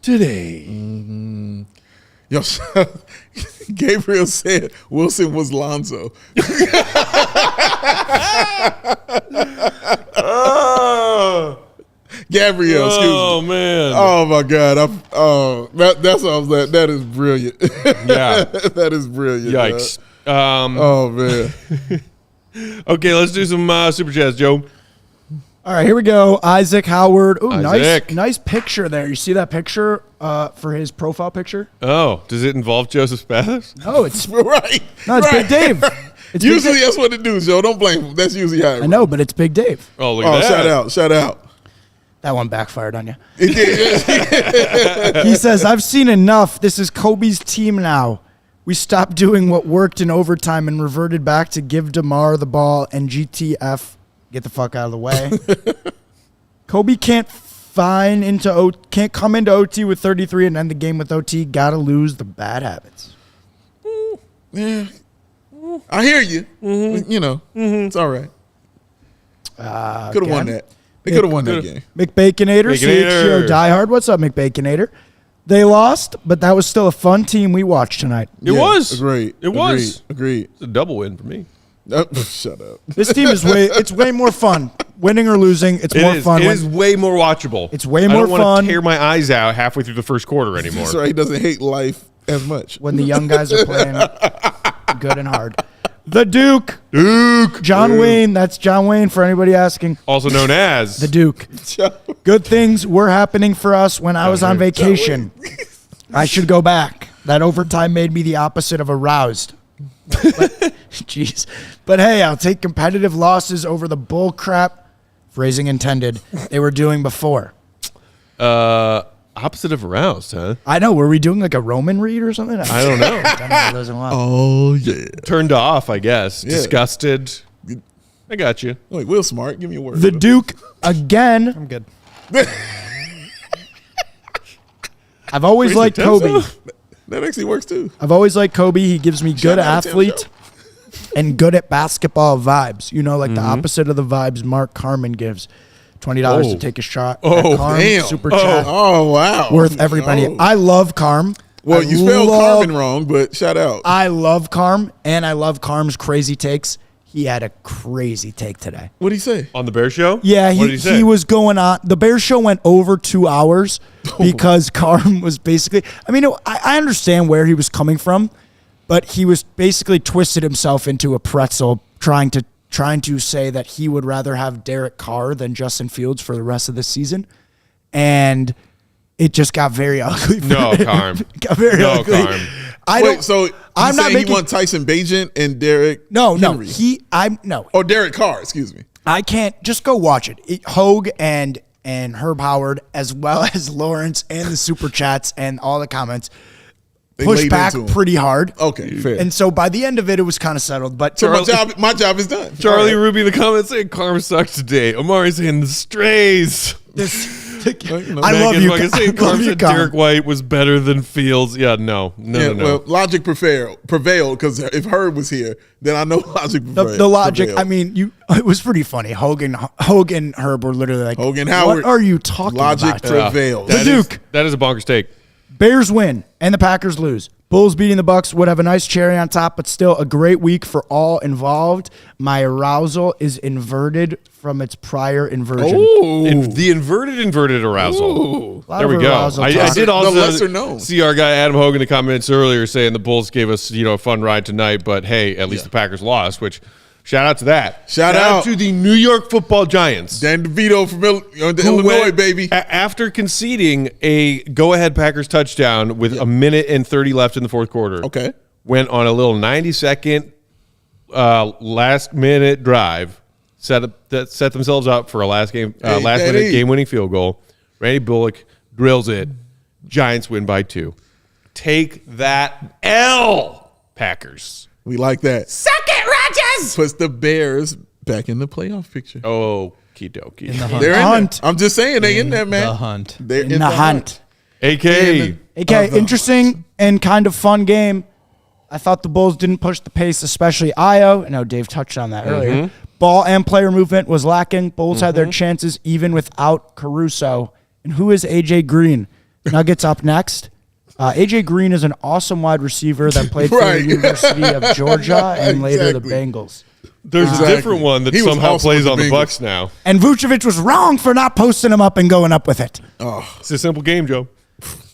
S1: Today.
S2: Yo, Gabriel said Wilson was Lonzo. Gabriel, excuse me.
S1: Oh, man.
S2: Oh, my God. That's what I was like. That is brilliant.
S1: Yeah.
S2: That is brilliant.
S1: Yikes.
S2: Oh, man.
S1: Okay, let's do some super chats, Joe.
S4: All right, here we go. Isaac Howard. Ooh,
S1: Isaac.
S4: nice picture there. You see that picture for his profile picture?
S1: Oh, does it involve Joseph Spathis?
S4: Oh, it's
S2: Right.
S4: no, it's Big Dave. It's Big
S2: Usually
S4: Dave.
S2: that's what it do, Joe. Don't blame him. That's usually how it
S4: I know, but it's Big Dave.
S1: Oh, look at that.
S2: Shout out.
S4: That one backfired on you.
S2: It did.
S4: He says, "I've seen enough. This is Kobe's team now. We stopped doing what worked in overtime and reverted back to give DeMar the ball and GTF get the fuck out of the way. Kobe can't come into OT with 33 and end the game with OT. Gotta lose the bad habits."
S2: Yeah. I hear you. You know, it's all right. Could have won that. They could have won that game.
S4: McBaconator, CHGO diehard. What's up, McBaconator? They lost, but that was still a fun team we watched tonight.
S1: It was.
S2: Agreed.
S1: It was.
S2: Agreed.
S1: It's a double win for me.
S2: Shut up.
S4: This team is way more fun. Winning or losing, it's more fun.
S1: It is way more watchable.
S4: It's way more
S1: I don't want
S4: fun.
S1: to tear my eyes out halfway through the first quarter anymore.
S2: So he doesn't hate life as much.
S4: When the young guys are playing good and hard. The Duke. John Wayne. That's John Wayne for anybody asking.
S1: Also known as
S4: The Duke. Good things were happening for us when I was on vacation. I should go back. That overtime made me the opposite of aroused. Jeez. But hey, I'll take competitive losses over the bull crap, phrasing intended, they were doing before.
S1: Opposite of aroused, huh?
S4: I know. Were we doing like a Roman read or something?
S1: I don't know.
S2: Oh, yeah.
S1: Turned off, I guess.
S2: Yeah.
S1: Disgusted. I got you.
S2: Wait, Will Smart, give me a word.
S4: The Duke again.
S3: I'm good.
S4: I've always liked Kobe.
S2: That actually works too.
S4: I've always liked Kobe. He gives me good
S2: Shout out to Tim
S4: athlete and good at basketball vibes. You know, like the opposite of the vibes Mark Carmen gives. $20 to take a shot.
S2: Oh,
S4: Carm,
S2: damn.
S4: Super chat.
S2: Oh, wow.
S4: Worth every penny.
S2: Oh.
S4: I love Carm.
S2: Well,
S4: I
S2: you spelled
S4: love-
S2: Carmen wrong, but shout out.
S4: I love Carm, and I love Carm's crazy takes. He had a crazy take today.
S2: What did he say?
S1: On the Bear Show?
S4: Yeah,
S1: What did he say?
S4: he was going on. The Bears show went over 2 hours because Carm was basically. I mean, I understand where he was coming from, but he was basically twisted himself into a pretzel trying to say that he would rather have Derek Carr than Justin Fields for the rest of the season, and it just got very ugly.
S1: No, Carm.
S4: Got very ugly.
S1: Carm.
S2: So
S4: I'm not
S2: saying
S4: making.
S2: he want Tyson Bagent and Derek Henry.
S4: No.
S2: Derek Carr, excuse me.
S4: I can't just go watch it. Hogue and Herb Howard, as well as Lawrence and the super chats and all the comments,
S2: They
S4: pushed
S2: laid
S4: back
S2: into him.
S4: pretty hard.
S2: Okay, fair.
S4: And so by the end of it, it was kind of settled. But
S2: So my job is done.
S1: Charlie
S2: All right.
S1: Ruby in the comments saying Carm sucks today. Amari saying the Strays.
S4: I love you.
S1: Saying
S4: I love
S1: Carm
S4: you,
S1: said
S4: Carm.
S1: Derek White was better than Fields. Yeah, no.
S2: Well, logic prevailed because if Herb was here, then I know logic prevailed.
S4: The logic. I mean, it was pretty funny. Hogue and Herb were literally like,
S2: Hogue and Howard.
S4: "What are you talking
S2: Logic
S4: about?"
S2: prevailed.
S4: The Duke.
S1: That is a bonkers take.
S4: Bears win and the Packers lose. Bulls beating the Bucks would have a nice cherry on top, but still a great week for all involved. My arousal is inverted from its prior inversion.
S1: The inverted arousal. There we go.
S4: arousal
S1: I
S4: talk.
S1: did also
S2: The lesser known.
S1: see our guy Adam Hogan in the comments earlier saying the Bulls gave us a fun ride tonight, but hey, at least the Packers lost, which Shout out to that.
S2: Shout out
S1: to the New York Football Giants.
S2: Dan DeVito from Illinois, baby.
S1: After conceding a go-ahead Packers touchdown with a minute and 30 left in the fourth quarter.
S2: Okay.
S1: Went on a little 90-second last-minute drive, set themselves up for a last-minute game-winning field goal. Randy Bullock drills it. Giants win by 2. Take that L, Packers.
S2: We like that.
S5: Suck it, Rodgers!
S2: Puts the Bears back in the playoff picture.
S1: Okie dokie.
S3: In the hunt.
S2: They're in
S4: Hunt.
S2: there. I'm just saying they in there, man.
S3: The hunt.
S2: They're
S4: In the hunt.
S1: AK.
S4: Interesting and kind of fun game. I thought the Bulls didn't push the pace, especially Ayo. I know Dave touched on that earlier. Ball and player movement was lacking. Bulls had their chances even without Caruso. And who is AJ Green? Nuggets up next. AJ Green is an awesome wide receiver that played for the University of Georgia and later the Bengals.
S1: There's a different one that somehow plays on the Bucks now.
S4: And Vucevic was wrong for not posting him up and going up with it.
S1: It's a simple game, Joe.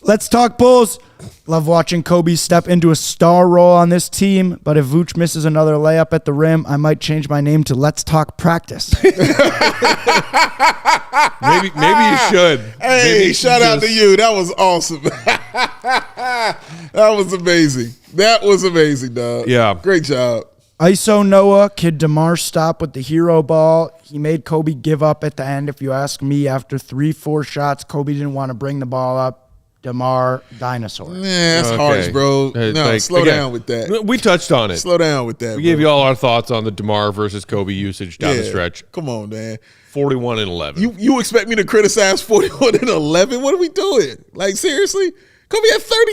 S4: Let's talk Bulls. Love watching Kobe step into a star role on this team, but if Vooch misses another layup at the rim, I might change my name to Let's Talk Practice.
S1: Maybe you should.
S2: Hey, shout out to you. That was awesome. That was amazing. That was amazing, dog.
S1: Yeah.
S2: Great job.
S4: ISO Noah, kid DeMar stop with the hero ball. He made Kobe give up at the end. If you ask me, after 3-4 shots, Kobe didn't want to bring the ball up. DeMar dinosaur.
S2: Man, that's harsh, bro. No, slow down with that.
S1: We touched on it.
S2: Slow down with that.
S1: We gave you all our thoughts on the DeMar versus Kobe usage down the stretch.
S2: Come on, man.
S1: 41 and 11.
S2: You expect me to criticize 41 and 11? What are we doing? Like, seriously? Kobe had 30.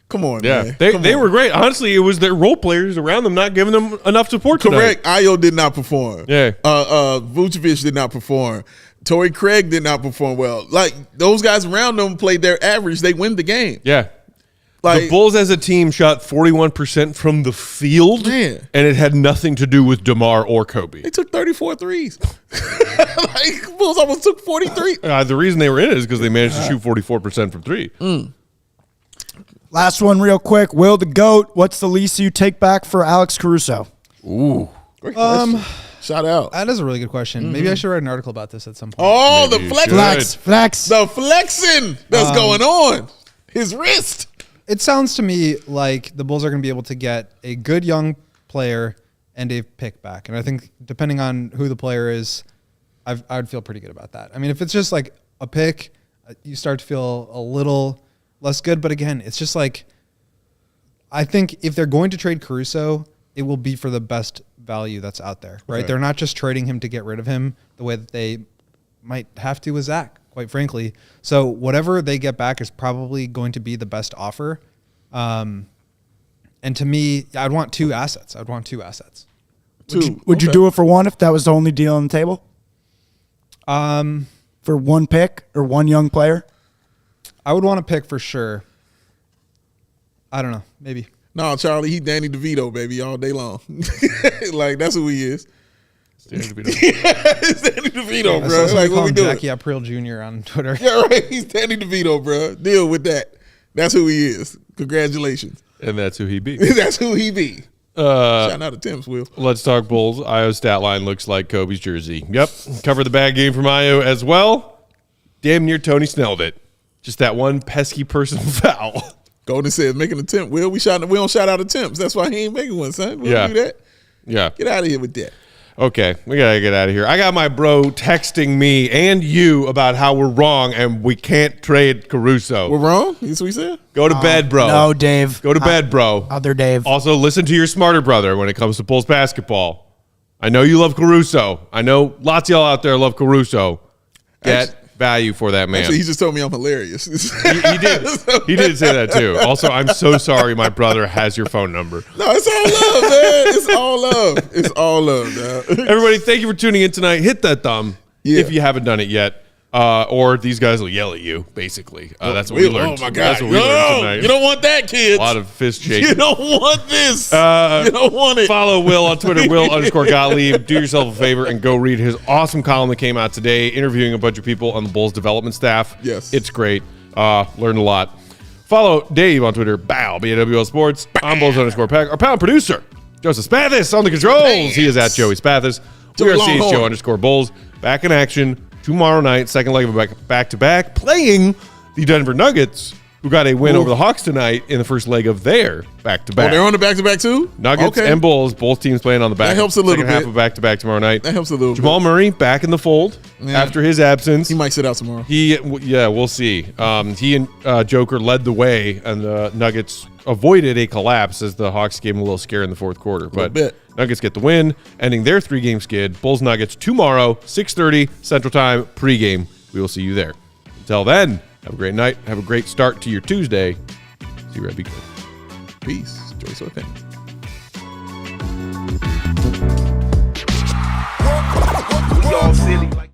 S2: Come on, man.
S1: They were great. Honestly, it was their role players around them not giving them enough support
S2: Correct.
S1: tonight.
S2: Ayo did not perform.
S1: Yeah.
S2: Vucevic did not perform. Torrey Craig did not perform well. Like, those guys around them played their average. They win the game.
S1: Yeah.
S2: Like,
S1: the Bulls as a team shot 41% from the field,
S2: Man.
S1: and it had nothing to do with DeMar or Kobe.
S2: they took 34 threes. Like, Bulls almost took 43.
S1: The reason they were in it is because they managed to shoot 44% from 3.
S4: Last one real quick. Will the GOAT, what's the least you take back for Alex Caruso?
S1: Ooh.
S2: Great question. Shout out.
S3: That is a really good question. Maybe I should write an article about this at some point.
S2: Oh,
S1: Maybe
S2: the
S1: you
S2: flex.
S1: should.
S4: Flex.
S2: The flexing that's going on. His wrist.
S3: It sounds to me like the Bulls are going to be able to get a good young player and a pick back. And I think depending on who the player is, I'd feel pretty good about that. I mean, if it's just like a pick, you start to feel a little less good. But again, it's just like, I think if they're going to trade Caruso, it will be for the best value that's out there, right? They're not just trading him to get rid of him the way that they might have to with Zach, quite frankly. So whatever they get back is probably going to be the best offer. And to me, I'd want 2 assets.
S4: Would you do it for one if that was the only deal on the table? For one pick or one young player?
S3: I would want to pick for sure. I don't know. Maybe.
S2: No, Charlie, he Danny DeVito, baby, all day long. Like, that's who he is. It's Danny DeVito, bro. Like, what we doing?
S3: Jackie April Jr. on Twitter.
S2: Yeah, right. He's Danny DeVito, bro. Deal with that. That's who he is. Congratulations.
S1: And that's who he beat.
S2: That's who he be. Shout out to Tim's, Will.
S1: Let's talk Bulls. Ayo's stat line looks like Kobe's jersey. Yep. Cover the bad game from Ayo as well. Damn near Tony Snelled it. Just that one pesky personal foul.
S2: Golden says making an attempt. Will, we don't shout out attempts. That's why he ain't making one, son. We don't do that.
S1: Yeah.
S2: Get out of here with that.
S1: Okay, we gotta get out of here. I got my bro texting me and you about how we're wrong and we can't trade Caruso.
S2: We're wrong? That's what he said?
S1: Go to bed, bro.
S4: No, Dave.
S1: Go to bed, bro.
S4: Other Dave.
S1: Also, listen to your smarter brother when it comes to Bulls basketball. I know you love Caruso. I know lots of y'all out there love Caruso. Get value for that man.
S2: Actually, he just told me I'm hilarious.
S1: He did. He did say that too. Also, I'm so sorry my brother has your phone number.
S2: No, it's all love, man. It's all love. It's all love, dog.
S1: Everybody, thank you for tuning in tonight. Hit that thumb if you haven't done it yet. Or these guys will yell at you, basically. That's what we learned.
S2: Oh, my God.
S1: That's what we learned tonight.
S2: You don't want that, kids.
S1: A lot of fist shaking.
S2: You don't want this. You don't want it.
S1: Follow Will on Twitter, Will_Gottlieb. Do yourself a favor and go read his awesome column that came out today, interviewing a bunch of people on the Bulls development staff.
S2: Yes.
S1: It's great. Learned a lot. Follow Dave on Twitter, BAWL Sports. I'm Bulls_Pack. Our panel producer Joseph Spathis on the controls. He is at Joey Spathis. We are CHGO _Bulls. Back in action tomorrow night. Second leg of a back-to-back. Playing the Denver Nuggets, who got a win over the Hawks tonight in the first leg of their back-to-back.
S2: Oh, they're on the back-to-back too?
S1: Nuggets and Bulls, both teams playing on the back.
S2: That helps a little bit.
S1: Half of back-to-back tomorrow night.
S2: That helps a little
S1: Jamal Murray back in the fold after his absence.
S2: He might sit out tomorrow.
S1: We'll see. He and Joker led the way, and the Nuggets avoided a collapse as the Hawks gave him a little scare in the fourth quarter. But Nuggets get the win, ending their 3-game skid. Bulls Nuggets tomorrow, 6:30 Central Time pregame. We will see you there. Until then, have a great night. Have a great start to your Tuesday. See you, Red. Be good.
S2: Peace. Enjoy surfing.
S5: We all silly like